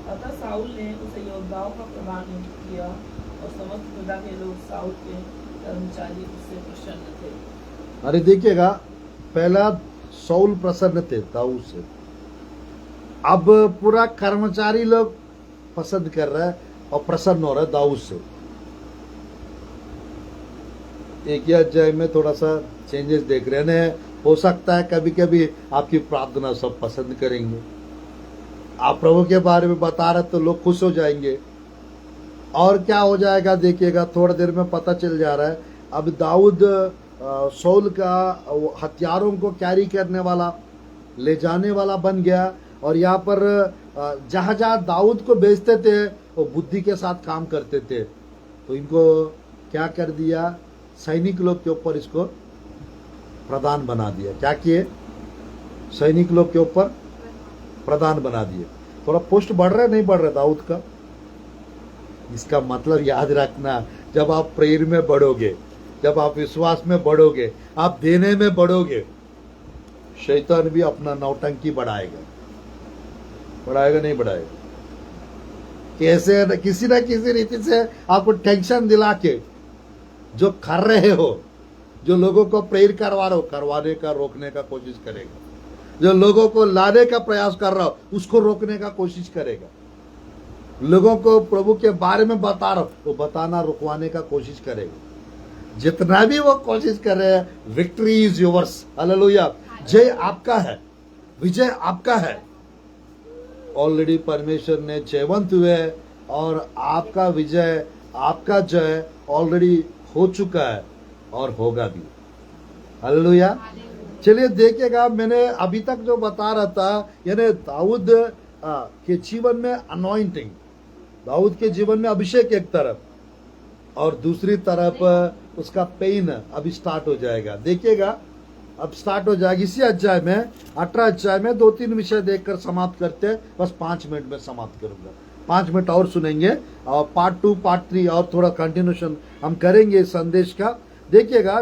अतः साउल ने उसे योद्धाओं का प्रधान नियुक्त किया और समस्त प्रजा के लोग साउल के कर्मचारी उससे प्रसन्न थे। अरे देखिएगा, पहला साउल प्रसन्न थे दाऊद से, अब पूरा कर्मचारी लोग पसंद कर रहा है और प्रसन्न हो रहा है दाऊद से। एक ही अध्याय में थोड़ा सा चेंजेस देख रहे हैं। हो सकता है कभी कभी आपकी प्रार्थना सब पसंद करेंगे, आप प्रभु के बारे में बता रहे तो लोग खुश हो जाएंगे। और क्या हो जाएगा देखिएगा, थोड़ी देर में पता चल जा रहा है। अब दाऊद साउल का हथियारों को कैरी करने वाला, ले जाने वाला बन गया। और यहाँ पर जहां जहां दाऊद को भेजते थे वो बुद्धि के साथ काम करते थे। तो इनको क्या कर दिया, सैनिक लोग के ऊपर इसको प्रधान बना दिया। क्या किए, सैनिक लोग के ऊपर प्रधान बना दिए। थोड़ा पोस्ट बढ़ रहा है, नहीं बढ़ रहा दाऊद का। इसका मतलब याद रखना, जब आप प्रेयर में बढ़ोगे, जब आप विश्वास में बढ़ोगे, आप देने में बढ़ोगे, शैतान भी अपना नौटंकी बढ़ाएगा। बढ़ाएगा नहीं बढ़ाएगा, कैसे किसी ना किसी रीति से आपको टेंशन दिला के जो कर रहे हो, जो लोगों को प्रेयर करवा रहे हो, करवाने का रोकने का कोशिश करेगा। जो लोगों को लाने का प्रयास कर रहा हो उसको रोकने का कोशिश करेगा। लोगों को प्रभु के बारे में बता रहा हो वो बताना रुकवाने का कोशिश करेगा। जितना भी वो कोशिश कर रहे हैं, विक्ट्री इज योर्स। हालेलुया, जय आपका है, विजय आपका है। ऑलरेडी परमेश्वर ने जयवंत हुए और आपका विजय, आपका जय ऑलरेडी हो चुका है और होगा भी। हालेलुया। चलिए देखिएगा, मैंने अभी तक जो बता रहा था, यानी दाऊद के जीवन में अनॉइंटिंग, दाऊद के जीवन में अभिषेक एक तरफ और दूसरी तरफ उसका पेन अभी स्टार्ट हो जाएगा। देखिएगा अब स्टार्ट हो जाएगी इसी अध्याय में, 18 अध्याय में 2-3 विषय देखकर समाप्त करते हैं। बस 5 मिनट में समाप्त करूंगा, 5 मिनट और सुनेंगे और पार्ट 2 पार्ट 3 और थोड़ा कंटिन्यूशन हम करेंगे इस संदेश का। देखिएगा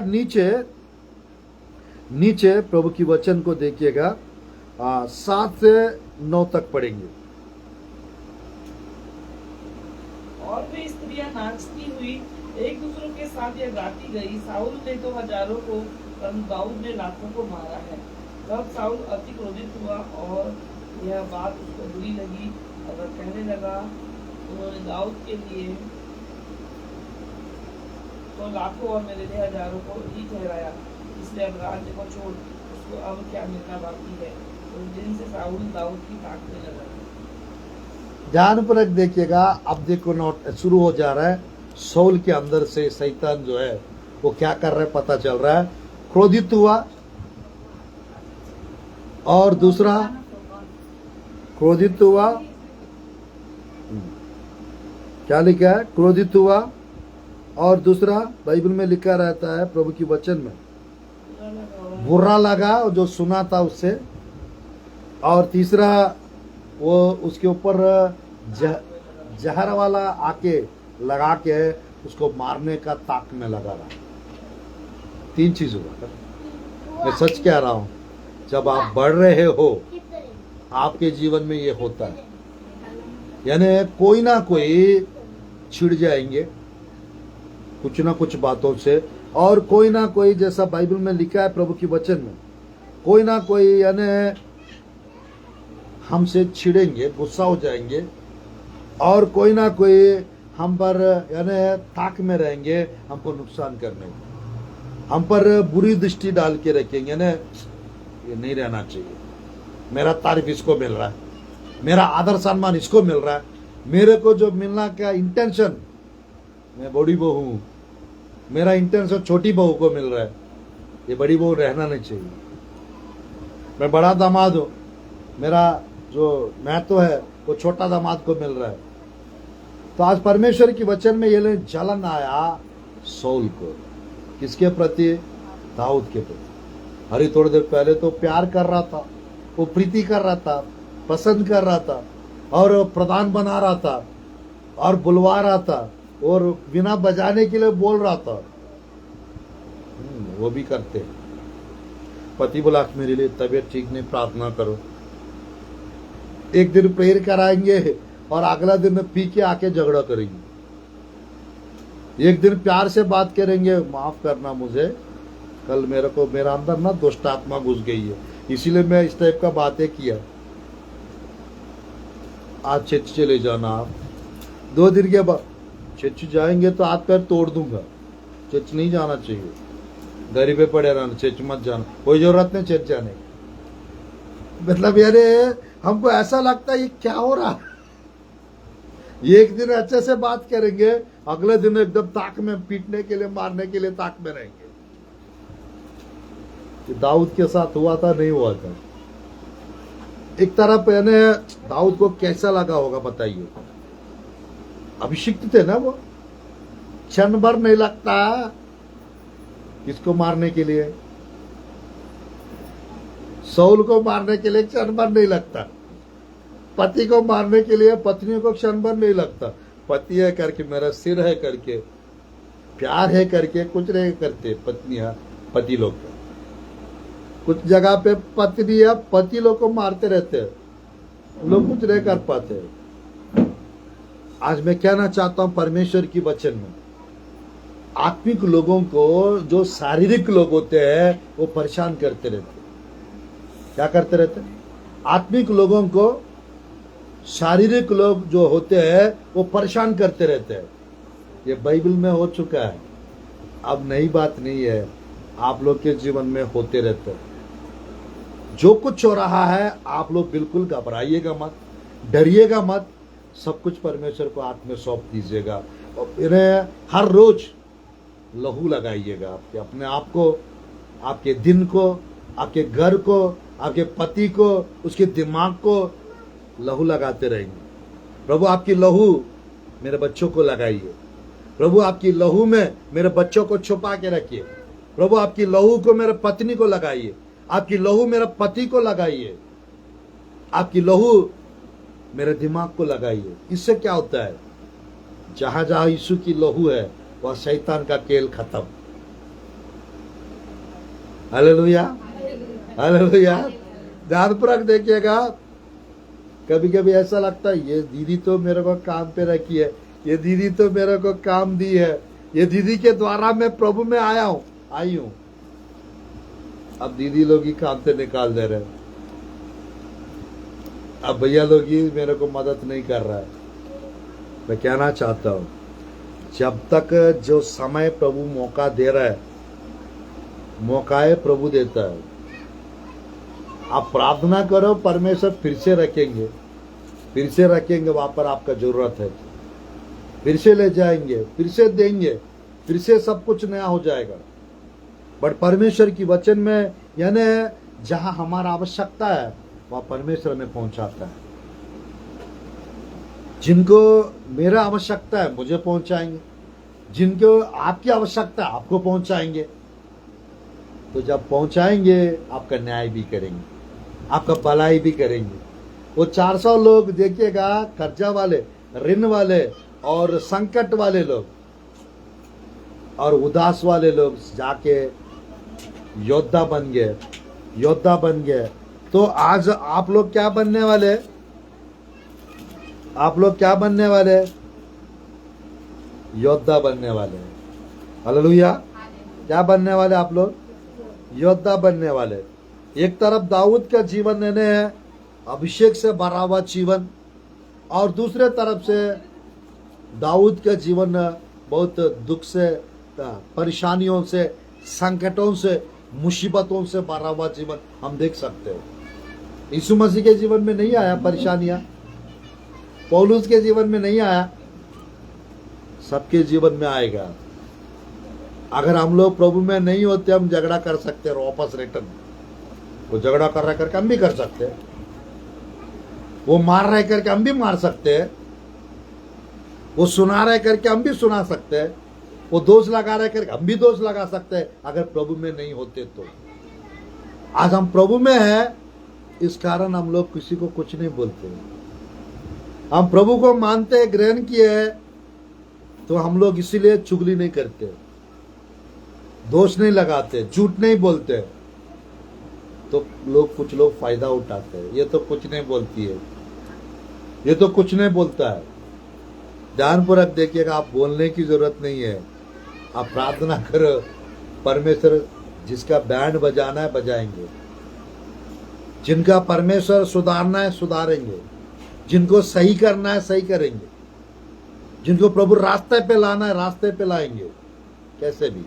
नीचे प्रभु की वचन को देखिएगा, 7 से 9 तक पढ़ेंगे। और वे स्त्रियां नाचती हुई एक दूसरे के साथ यह गाती गई, साउल ने तो हजारों को परंतु दाऊद ने लाखों को मारा है। तब साउल अति क्रोधित हुआ और यह बात उसको बुरी लगी और वह कहने लगा, उन्होंने दाऊद के लिए तो लाखों और मेरे लिए हजारों को ही ठहराया, इसलिए अब राज्य को छोड़ उसको अब क्या मिलना बाकी है। उस दिन से साउल दाऊद की ताकने लगा। ध्यानपूर्वक देखिएगा, अब देखो नोट शुरू हो जा रहा है। साउल के अंदर से शैतान जो है वो क्या कर रहा है पता चल रहा है। क्रोधित हुआ और दूसरा क्रोधित हुआ, क्या लिखा है, क्रोधित हुआ और दूसरा बाइबल में लिखा रहता है प्रभु की वचन में बुरा लगा जो सुना था उससे, और तीसरा वो उसके ऊपर जहर वाला आके लगा के उसको मारने का ताक में लगा रहा। 3 चीज हुआ। मैं सच कह रहा हूं, जब आप बढ़ रहे हो आपके जीवन में ये होता है, यानी कोई ना कोई छिड़ जाएंगे कुछ ना कुछ बातों से, और कोई ना कोई, जैसा बाइबल में लिखा है प्रभु की वचन में, कोई ना कोई यानी हमसे छिड़ेंगे, गुस्सा हो जाएंगे, और कोई ना कोई हम पर यानी ताक में रहेंगे हमको नुकसान करने, हम पर बुरी दृष्टि डाल के रखेंगे। यानी ये नहीं रहना चाहिए, मेरा तारीफ इसको मिल रहा है, मेरा आदर सम्मान इसको मिल रहा है, मेरे को जो मिलना का इंटेंशन, मैं बड़ी बहू हूं, मेरा इंटेंशन छोटी बहू को मिल रहा है, ये बड़ी बहू रहना नहीं चाहिए। मैं बड़ा दामाद हूं, मेरा जो महत्व है वो छोटा दामाद को मिल रहा है। तो आज परमेश्वर की वचन में ये जलन आया सौल को, किसके प्रति? दाऊद के प्रति। अरे थोड़ी देर पहले तो प्यार कर रहा था, वो प्रीति कर रहा था, पसंद कर रहा था, और प्रधान बना रहा था, और बुलवा रहा था, और बिना बजाने के लिए बोल रहा था। वो भी करते हैं। पति बोला मेरे लिए तबीयत ठीक नहीं, प्रार्थना करो। एक दिन प्रेयर कराएंगे और अगला दिन पी के आके झगड़ा करेंगे। एक दिन प्यार से बात करेंगे, माफ करना मुझे, कल मेरा अंदर ना दुष्ट आत्मा घुस गई है, इसीलिए मैं इस टाइप का बातें किया। आज चर्च चले जाना आप। 2 दिन के बाद चर्च जाएंगे तो हाथ पैर तोड़ दूंगा। चर्च नहीं जाना चाहिए, घर पे पड़े रहना, चर्च मत जाना, कोई जरूरत नहीं चर्च जाने की। मतलब यारे हमको ऐसा लगता है ये क्या हो रहा है। एक दिन अच्छे से बात करेंगे, अगले दिन एकदम ताक में पीटने के लिए, मारने के लिए ताक में रहेंगे। दाऊद के साथ हुआ था, नहीं हुआ था? एक तरफ यानी दाऊद को कैसा लगा होगा बताइए। अभिषिक्त थे ना वो, क्षण भर नहीं लगता इसको मारने के लिए, सौल को मारने के लिए क्षण भर नहीं लगता, पति को मारने के लिए पत्नी को क्षण भर नहीं लगता। पति है करके, मेरा सिर है करके, प्यार है करके कुछ नहीं करते पत्नियां पति लोग। कुछ जगह पे पत्नी या पति लोग को मारते रहते हैं, लोग कुछ नहीं कर पाते। आज मैं कहना चाहता हूं परमेश्वर की वचन में, आत्मिक लोगों को, जो शारीरिक लोग होते हैं वो परेशान करते रहते। क्या करते रहते? आत्मिक लोगों को शारीरिक लोग जो होते हैं वो परेशान करते रहते हैं। ये बाइबल में हो चुका है, अब नई बात नहीं है, आप लोग के जीवन में होते रहते हैं। जो कुछ हो रहा है आप लोग बिल्कुल घबराइएगा मत, डरिएगा मत, सब कुछ परमेश्वर को हाथ में सौंप दीजिएगा। और इन्हें हर रोज लहू लगाइएगा, आपके अपने आप को, आपके दिन को, आपके घर को, आपके पति को, उसके दिमाग को लहू लगाते रहेंगे। प्रभु आपकी लहू मेरे बच्चों को लगाइए, प्रभु आपकी लहू में मेरे बच्चों को छुपा के रखिए, प्रभु आपकी लहू को मेरे पत्नी को लगाइए, आपकी लहू मेरे पति को लगाइए, आपकी लहू मेरे दिमाग को लगाइए। इससे क्या होता है? जहां जहां यीशु की लहू है वह शैतान का खेल खत्म। Hallelujah, hallelujah. ध्यानपूर्वक देखिएगा, कभी कभी ऐसा लगता है ये दीदी तो मेरे को काम पे रखी है, ये दीदी तो मेरे को काम दी है, ये दीदी के द्वारा मैं प्रभु में आई हूं। अब दीदी लोग ही काम से निकाल दे रहे हैं, अब भैया लोग ही मेरे को मदद नहीं कर रहा है। मैं कहना चाहता हूं, जब तक जो समय प्रभु मौका दे रहा है, मौका है प्रभु देता है। आप प्रार्थना करो, परमेश्वर फिर से रखेंगे, फिर से रखेंगे वहां पर आपका जरूरत है, फिर से ले जाएंगे, फिर से देंगे, फिर से सब कुछ नया हो जाएगा। बट परमेश्वर की वचन में यानी जहां हमारा आवश्यकता है वहां परमेश्वर में पहुंचाता है। जिनको मेरा आवश्यकता है मुझे पहुंचाएंगे, जिनको आपकी आवश्यकता है आपको पहुंचाएंगे। तो जब पहुंचाएंगे आपका न्याय भी करेंगे, आपका भलाई भी करेंगे। वो 400 लोग देखिएगा, कर्जा वाले, ऋण वाले और संकट वाले लोग और उदास वाले लोग जाके योद्धा बन गए, योद्धा बन गए। तो आज आप लोग क्या बनने वाले? आप लोग क्या बनने वाले? योद्धा बनने वाले। हालेलुया। क्या बनने वाले आप लोग? योद्धा बनने वाले। एक तरफ दाऊद का जीवन है अभिषेक से भरा हुआ जीवन, और दूसरे तरफ से दाऊद का जीवन बहुत दुख से, परेशानियों से, संकटों से, मुसीबतों से भरा हुआ जीवन हम देख सकते हैं। यीशु मसीह के जीवन में नहीं आया परेशानियां, पौलुस के जीवन में नहीं आया, सबके जीवन में आएगा। अगर हम लोग प्रभु में नहीं होते, हम झगड़ा कर सकते हैं वापस रिटर्न। वो झगड़ा कर रहा करके हम भी कर सकते हैं, वो मार रहे करके हम भी मार सकते हैं, वो सुना रहे करके हम भी सुना सकते हैं, वो दोष लगा रहे करके हम भी दोष लगा सकते हैं, अगर प्रभु में नहीं होते तो। आज हम प्रभु में हैं, इस कारण हम लोग किसी को कुछ नहीं बोलते। हम प्रभु को मानते हैं, ग्रहण किए हैं, तो हम लोग इसीलिए चुगली नहीं करते, दोष नहीं लगाते, झूठ नहीं बोलते। तो कुछ लोग फायदा उठाते हैं, ये तो कुछ नहीं बोलती है, ये तो कुछ नहीं बोलता है। ध्यानपूर्वक देखिएगा, आप बोलने की जरूरत नहीं है, आप प्रार्थना करो, परमेश्वर जिसका बैंड बजाना है बजाएंगे, जिनका परमेश्वर सुधारना है सुधारेंगे, जिनको सही करना है सही करेंगे, जिनको प्रभु रास्ते पे लाना है रास्ते पे लाएंगे, कैसे भी।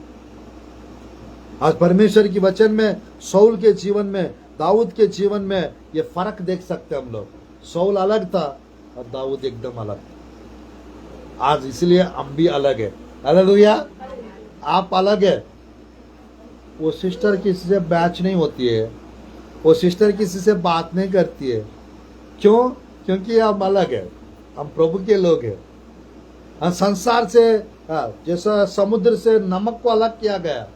आज परमेश्वर की वचन में शाऊल के जीवन में, दाऊद के जीवन में ये फर्क देख सकते हम लोग। शाऊल अलग था और दाऊद एकदम अलग था। आज इसलिए हम भी अलग है। हालेलुया, आप अलग है। वो सिस्टर किसी से बैच नहीं होती है, वो सिस्टर किसी से बात नहीं करती है। क्यों? क्योंकि हम अलग है, हम प्रभु के लोग हैं। हम संसार से, जैसा समुद्र से नमक को अलग किया गया,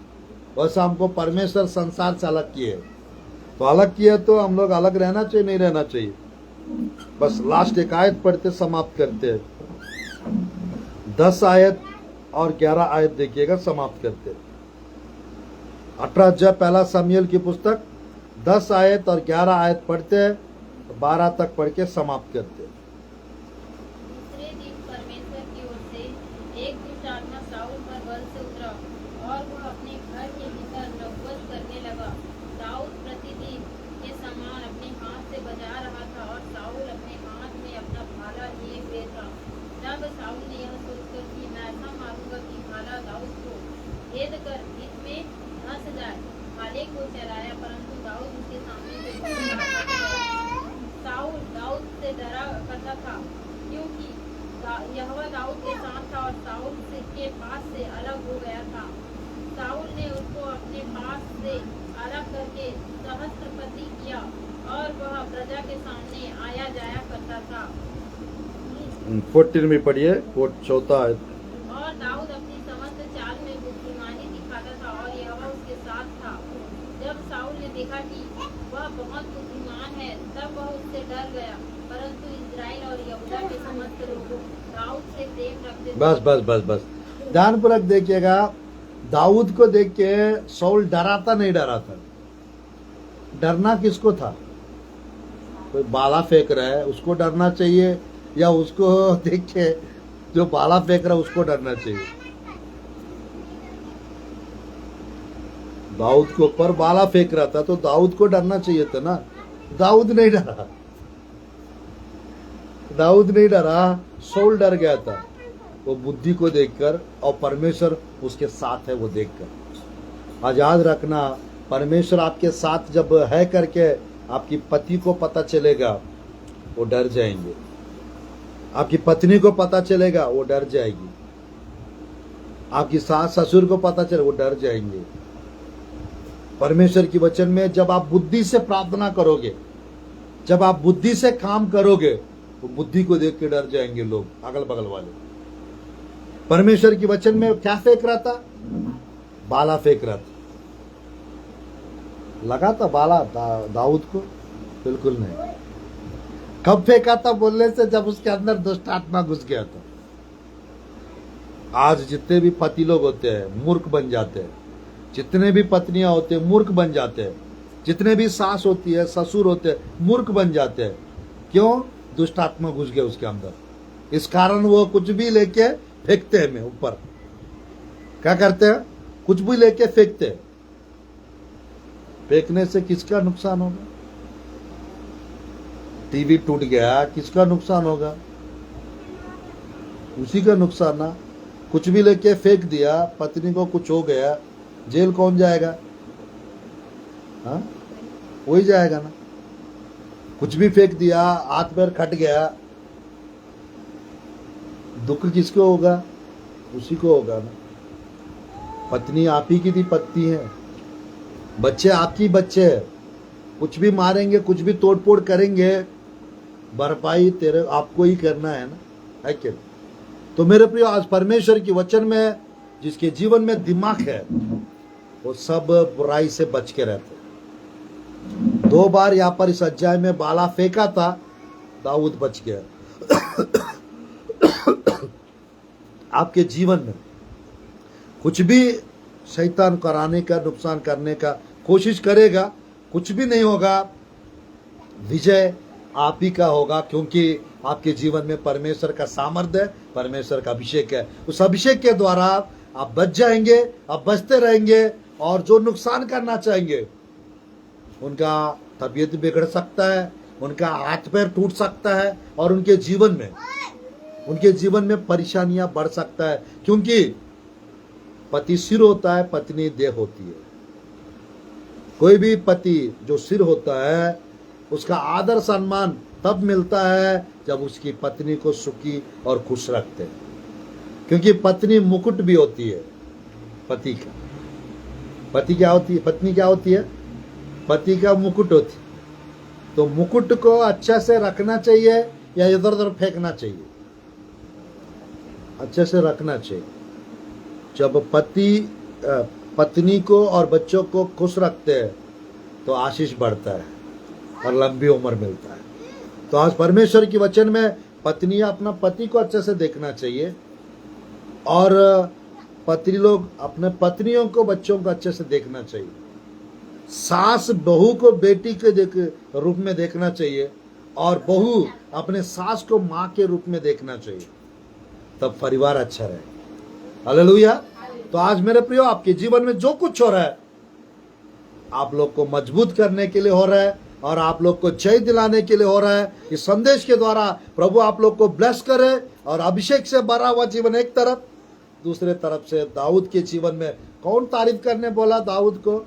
वैसा हमको परमेश्वर संसार से अलग किए। तो अलग किए तो हम लोग अलग रहना चाहिए, नहीं रहना चाहिए। बस लास्ट एक आयत पढ़ते समाप्त करते हैं। 10 आयत और 11 आयत देखिएगा, समाप्त करते। 18 अध्याय 1 शमूएल की पुस्तक 10 आयत और 11 आयत पढ़ते, 12 तक पढ़ के समाप्त करते। दूसरे दिन परमेश्वर की ओर से एक दुष्ट आत्मा शाऊल पर बल से उतरा और वह अपने घर के भीतर नौबत करने लगा। दाऊद प्रतिदिन के समान अपने हाथ से बजा रहा था और शाऊल अपने हाथ में अपना भाला लिए हुए था। तब शाऊल ने यह सोचकर कि मैं ऐसा मारूंगा कि भाला दाऊद को भेद कर बीच में धंस जाए, भाले को चलाया, परंतु दाऊद उसके सामने से भाग गया। शाऊल दाऊद से डरा करता था, क्योंकि यहोवा दाऊद के साथ था और शाऊल के पास से अलग हो गया था। शाऊल ने उसको अपने पास से अलग करके सहस्त्रपति किया और वह प्रजा के सामने आया जाया करता था। 14 में पढ़िए, 4 आयत। और दाऊद अपनी समस्त चाल में बुद्धिमानी दिखाता था और यहोवा उसके साथ था। जब शाऊल ने देखा कि वह बहुत बुद्धिमान है, तब वह उससे डर गया, परंतु इस्राएल और यहूदा के समस्त लोग दाऊद से प्रेम रखते थे। बस बस बस बस, ध्यानपूर्वक देखिएगा। दाऊद को देख के शाऊल डरा था, नहीं डरा था? डरना किसको था? कोई बाला फेंक रहा है उसको डरना चाहिए, या उसको देख के जो बाला फेंक रहा है उसको डरना चाहिए? दाऊद के ऊपर बाला फेंक रहा था तो दाऊद को डरना चाहिए था ना। दाऊद नहीं डरा, दाऊद नहीं डरा, शाऊल डर गया था। वो बुद्धि को देखकर और परमेश्वर उसके साथ है वो देखकर। आज याद रखना, परमेश्वर आपके साथ जब है करके आपकी पति को पता चलेगा वो डर जाएंगे, आपकी पत्नी को पता चलेगा वो डर जाएगी, आपकी सास ससुर को पता चले वो डर जाएंगे। परमेश्वर की वचन में जब आप बुद्धि से प्रार्थना करोगे, जब आप बुद्धि से काम करोगे, तो बुद्धि को देख के डर जाएंगे लोग, अगल बगल वाले। परमेश्वर की वचन में क्या फेंक रहा था? बाला फेंक रहा था। लगा था बाला दाऊद को? बिल्कुल नहीं। कब फेंका था? बोलने से जब उसके अंदर दुष्ट आत्मा घुस गया था। आज जितने भी पति लोग होते हैं मूर्ख बन जाते हैं, जितने भी पत्नियां होते हैं मूर्ख बन जाते हैं, जितने भी सास होती है ससुर होते हैं मूर्ख बन जाते हैं। क्यों? दुष्ट आत्मा घुस गया उसके अंदर। इस कारण वो कुछ भी लेके फेंकते हैं। में ऊपर क्या करते हैं? कुछ भी लेके फेंकते हैं। फेंकने से किसका नुकसान होगा? टीवी टूट गया, किसका नुकसान होगा? उसी का नुकसान ना। कुछ भी लेके फेंक दिया, पत्नी को कुछ हो गया, जेल कौन जाएगा? हाँ, वही जाएगा ना। कुछ भी फेंक दिया, हाथ पैर कट गया, दुख किसको होगा? उसी को होगा ना। पत्नी आप ही की थी पत्नी है, बच्चे आपकी बच्चे है। कुछ भी मारेंगे, कुछ भी तोड़फोड़ करेंगे, भरपाई तेरे आपको ही करना है ना, है क्या? तो मेरे प्रियो, आज परमेश्वर की वचन में जिसके जीवन में दिमाग है वो सब बुराई से बच के रहते। 2 बार यहाँ पर इस अध्याय में बाला फेंका था, दाऊद बच गया। आपके जीवन में कुछ भी शैतान कराने का, नुकसान करने का कोशिश करेगा, कुछ भी नहीं होगा, विजय आप ही का होगा, क्योंकि आपके जीवन में परमेश्वर का सामर्थ्य है, परमेश्वर का अभिषेक है। उस अभिषेक के द्वारा आप बच जाएंगे, आप बचते रहेंगे, और जो नुकसान करना चाहेंगे उनका तबीयत बिगड़ सकता है, उनका हाथ पैर टूट सकता है, और उनके जीवन में परेशानियां बढ़ सकता है, क्योंकि पति सिर होता है, पत्नी देह होती है। कोई भी पति जो सिर होता है उसका आदर सम्मान तब मिलता है जब उसकी पत्नी को सुखी और खुश रखते हैं, क्योंकि पत्नी मुकुट भी होती है पति का। पत्नी क्या होती है? पति का मुकुट होती है। तो मुकुट को अच्छे से रखना चाहिए या इधर उधर फेंकना चाहिए? अच्छे से रखना चाहिए। जब पति पत्नी को और बच्चों को खुश रखते हैं तो आशीष बढ़ता है और लंबी उम्र मिलता है। तो आज परमेश्वर की वचन में पत्नी अपना पति को अच्छे से देखना चाहिए, और पति लोग अपने पत्नियों को, बच्चों को अच्छे से देखना चाहिए। सास बहू को बेटी के रूप में देखना चाहिए, और बहू अपने सास को माँ के रूप में देखना चाहिए, तब परिवार अच्छा रहे। हालेलुया। तो आज मेरे प्रियो, आपके जीवन में जो कुछ हो रहा है आप लोग को मजबूत करने के लिए हो रहा है, और आप लोग को जय दिलाने के लिए हो रहा है। इस संदेश के द्वारा प्रभु आप लोग को ब्लेस करे, और अभिषेक से भरा हुआ जीवन एक तरफ, दूसरे तरफ से दाऊद के जीवन में कौन तारीफ करने बोला दाऊद को?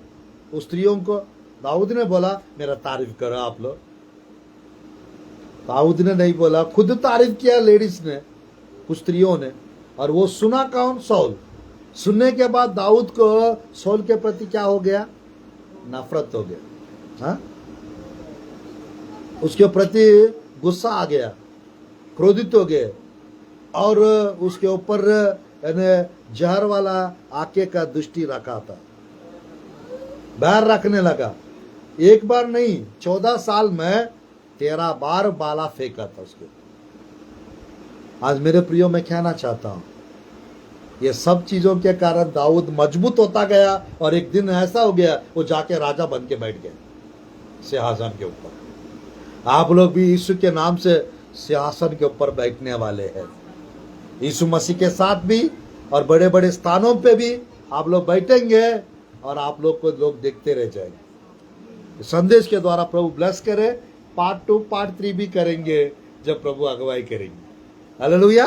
उस स्त्रियों को दाऊद ने बोला मेरा तारीफ करो आप लोग। दाऊद ने नहीं बोला, खुद तारीफ किया लेडीज ने, कुछ स्त्रियों ने। और वो सुना कौन? सौल। सुनने के बाद दाऊद को सौल के प्रति क्या हो गया? नफरत हो गया। हाँ, उसके प्रति गुस्सा आ गया, क्रोधित हो गए, और उसके ऊपर जहर वाला आके का दृष्टि रखा था, बैर रखने लगा। एक बार नहीं, 14 साल में 13 बार बाला फेंका था उसके। आज मेरे प्रियो, मैं कहना चाहता हूं, ये सब चीजों के कारण दाऊद मजबूत होता गया, और एक दिन ऐसा हो गया वो जाके राजा बन के बैठ गया सिंहासन के ऊपर। आप लोग भी यीशु के नाम से सिंहासन के ऊपर बैठने वाले हैं। यीशु मसीह के साथ भी, और बड़े बड़े स्थानों पे भी आप लोग बैठेंगे, और आप लोग को लोग देखते रह जाएंगे। संदेश के द्वारा प्रभु ब्लेस करे। पार्ट 2 पार्ट 3 भी करेंगे जब प्रभु अगुवाई करेंगे। हालेलुया।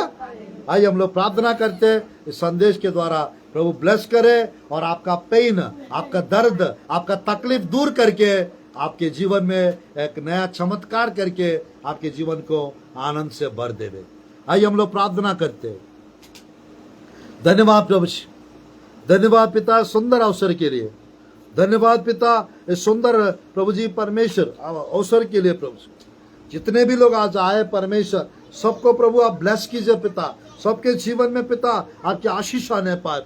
आज हम लोग प्रार्थना करते हैं, इस संदेश के द्वारा प्रभु ब्लेस करे, और आपका पेन, आपका दर्द, आपका तकलीफ दूर करके आपके जीवन में एक नया चमत्कार करके आपके जीवन को आनंद से भर देवे। आइए हम लोग प्रार्थना करते हैं। धन्यवाद प्रभु, धन्यवाद पिता सुंदर अवसर के लिए, धन्यवाद पिता इस सुंदर प्रभु जी परमेश्वर अवसर के लिए। प्रभु जितने भी लोग आज आए परमेश्वर, सबको प्रभु आप ब्लेस कीजिए पिता। सबके जीवन में पिता आपके आशीष आने पाए,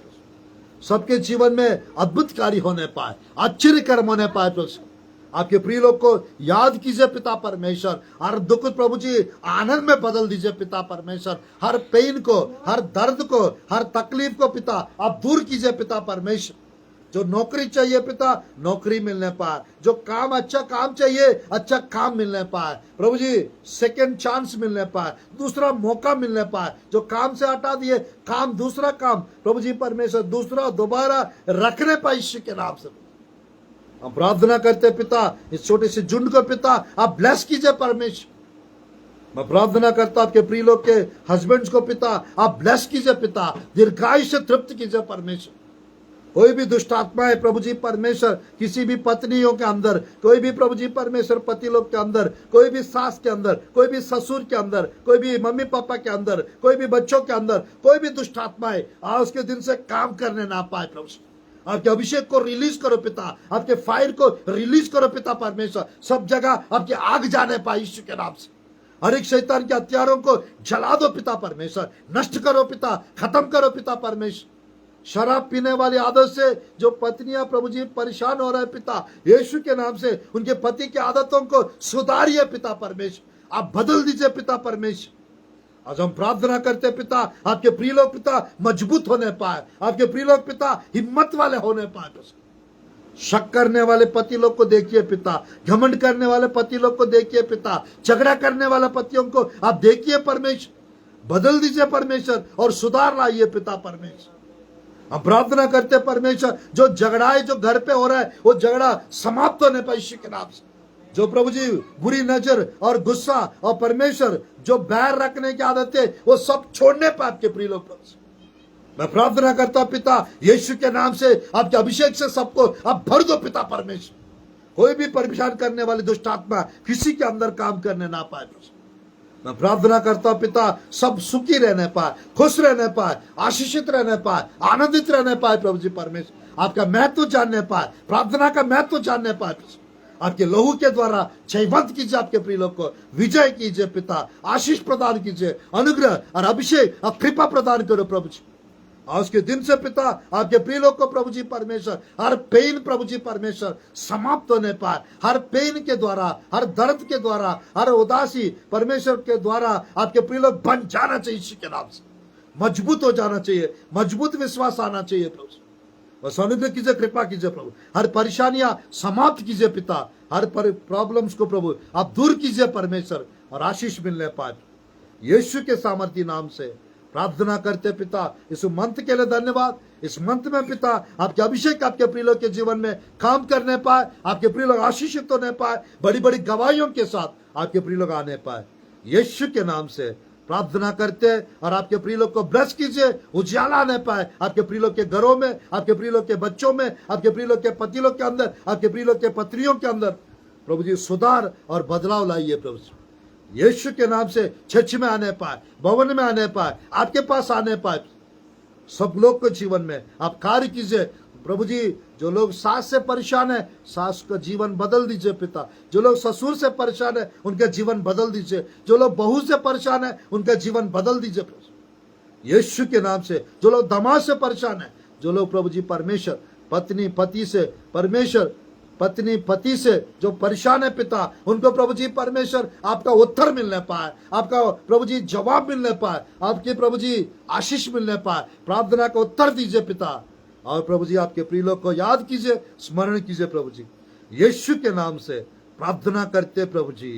सबके जीवन में अद्भुत कार्य होने पाए, आश्चर्य कर्म होने पाए। प्रभु आपके प्रिय लोग को याद कीजिए पिता परमेश्वर। हर दुख प्रभु जी आनंद में बदल दीजिए पिता परमेश्वर। हर पेन को, हर दर्द को, हर तकलीफ को पिता आप दूर कीजिए पिता परमेश्वर। जो नौकरी चाहिए पिता नौकरी मिलने पाए, जो काम अच्छा काम चाहिए अच्छा काम मिलने पाए प्रभु जी, सेकंड चांस मिलने पाए, दूसरा मौका मिलने पाए। जो काम से हटा दिए काम, दूसरा काम प्रभु जी परमेश्वर दूसरा दोबारा रखने पाए यीशु के नाम से हम प्रार्थना करते पिता। इस छोटे से झुंड को पिता आप ब्लेस कीजिए परमेश्वर। मैं प्रार्थना करता आपके प्रिय लोग के हस्बैंड्स को पिता आप ब्लेस कीजिए पिता, दीर्घायु से तृप्त कीजिए परमेश्वर। कोई भी दुष्ट आत्मा है प्रभु जी परमेश्वर किसी भी पत्नियों के अंदर, कोई भी प्रभु जी परमेश्वर पति लोग के अंदर, कोई भी सास के अंदर, कोई भी ससुर के अंदर, कोई भी मम्मी पापा के अंदर, कोई भी बच्चों के अंदर, कोई भी दुष्ट आत्मा है आज उसके दिन से काम करने ना पाए प्रभु। आपके अभिषेक को रिलीज करो पिता, आपके फायर को रिलीज करो पिता परमेश्वर। सब जगह आपकी आग जाने पाए यीशु के नाम से। हर एक शैतान के हथियारों को जला दो पिता परमेश्वर, नष्ट करो पिता, खत्म करो पिता परमेश्वर। शराब पीने वाली आदत से जो पत्नियां प्रभु जी परेशान हो रहे हैं पिता, यीशु के नाम से उनके पति की आदतों को सुधारिए पिता परमेश्वर, आप बदल दीजिए पिता परमेश्वर। आज हम प्रार्थना करते पिता, आपके प्रिय लोग पिता मजबूत होने पाए, आपके प्रिय लोग पिता हिम्मत वाले होने पाए। शक करने वाले पति लोग को देखिए पिता, घमंड करने वाले पति लोग को देखिए पिता, झगड़ा करने वाले पतियों को आप देखिए परमेश्वर, बदल दीजिए परमेश्वर और सुधार लाइए पिता परमेश्वर। हम प्रार्थना करते परमेश्वर, जो झगड़ाए जो घर पे हो रहा है वो झगड़ा समाप्त होने पर यीशु के नाम से। जो प्रभु जी बुरी नजर और गुस्सा और परमेश्वर जो बैर रखने की आदत है वो सब छोड़ने पर आपके प्रिय लोग प्रभु, मैं प्रार्थना करता पिता यीशु के नाम से, आपके अभिषेक से सबको आप भर दो पिता परमेश्वर। कोई भी परेशान करने वाली दुष्ट आत्मा किसी के अंदर काम करने ना पाए। मैं प्रार्थना करता हूं पिता, सब सुखी रहने पाए, खुश रहने पाए, आशीषित रहने पाए, आनंदित रहने पाए प्रभु जी परमेश्वर, आपका महत्व जानने पाए, प्रार्थना का महत्व जानने पाए। आपके लहू के द्वारा जयवंत कीजिए आपके प्रिय लोग को, विजय कीजिए पिता, आशीष प्रदान कीजिए, अनुग्रह और अभिषेक और कृपा प्रदान करो प्रभु जी। आज के दिन से पिता आपके प्रिय लोग को प्रभु जी परमेश्वर हर पेन प्रभु जी परमेश्वर समाप्त होने पाए, हर पेन के द्वारा, हर दर्द के द्वारा, हर उदासी परमेश्वर के द्वारा आपके प्रिय लोग बन जाना चाहिए यीशु के नाम से, मजबूत हो जाना चाहिए, मजबूत विश्वास आना चाहिए प्रभु। बस अनुग्रह कीजिए, कृपा कीजिए प्रभु, हर परेशानियां समाप्त कीजिए पिता, हर प्रॉब्लम्स को प्रभु आप दूर कीजिए परमेश्वर और आशीष मिलने पाए यीशु के सामर्थ्य नाम से प्रार्थना करते पिता। इस मंत्र के लिए धन्यवाद। इस मंत्र में पिता आपके अभिषेक आपके प्रिय लोग के जीवन में काम करने पाए, आपके प्रिय लोग आशीषित होने पाए, बड़ी बड़ी गवाहियों के साथ आपके प्रिय लोग आने पाए यीशु के नाम से प्रार्थना करते। और आपके प्रिय लोग को ब्लेस कीजिए, उजाला आने पाए आपके प्रिय लोग के घरों में, आपके प्रिय लोग के बच्चों में, आपके प्रिय लोग के पति लोग के अंदर, आपके प्रिय लोग के पत्नियों के अंदर प्रभु जी सुधार और बदलाव लाइए प्रभु जी यीशु के नाम से। चर्च में आने पाए, भवन में आने पाए, आपके पास आने पाए, सब लोग के जीवन में आप कार्य कीजिए प्रभु जी। जो लोग सास से परेशान है, सास का जीवन बदल दीजिए पिता। जो लोग ससुर से परेशान है, उनका जीवन बदल दीजिए। जो लोग बहू से परेशान है, उनका जीवन बदल दीजिए प्रभु यीशु के नाम से। जो लोग दामाद से परेशान है, जो लोग प्रभु जी परमेश्वर पत्नी पति से, परमेश्वर पत्नी पति से जो परेशान है पिता, उनको प्रभु जी परमेश्वर आपका उत्तर मिलने पाए, आपका प्रभु जी जवाब मिलने पाए, आपके प्रभु जी आशीष मिलने पाए, प्रार्थना का उत्तर दीजिए पिता। और प्रभु जी आपके प्रिय लोग को याद कीजिए, स्मरण कीजिए प्रभु जी यीशु के नाम से प्रार्थना करते प्रभु जी,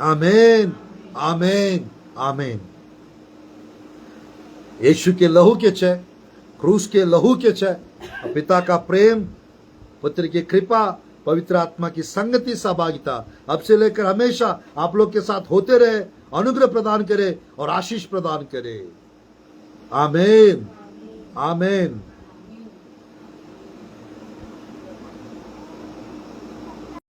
आमीन आमीन आमीन। यीशु के लहू के चय, क्रूस के लहू के चय, पिता का प्रेम, पुत्र की कृपा, पवित्र आत्मा की संगति, सहभागिता अब से लेकर हमेशा आप लोग के साथ होते रहे, अनुग्रह प्रदान करे और आशीष प्रदान करे। आमीन आमीन।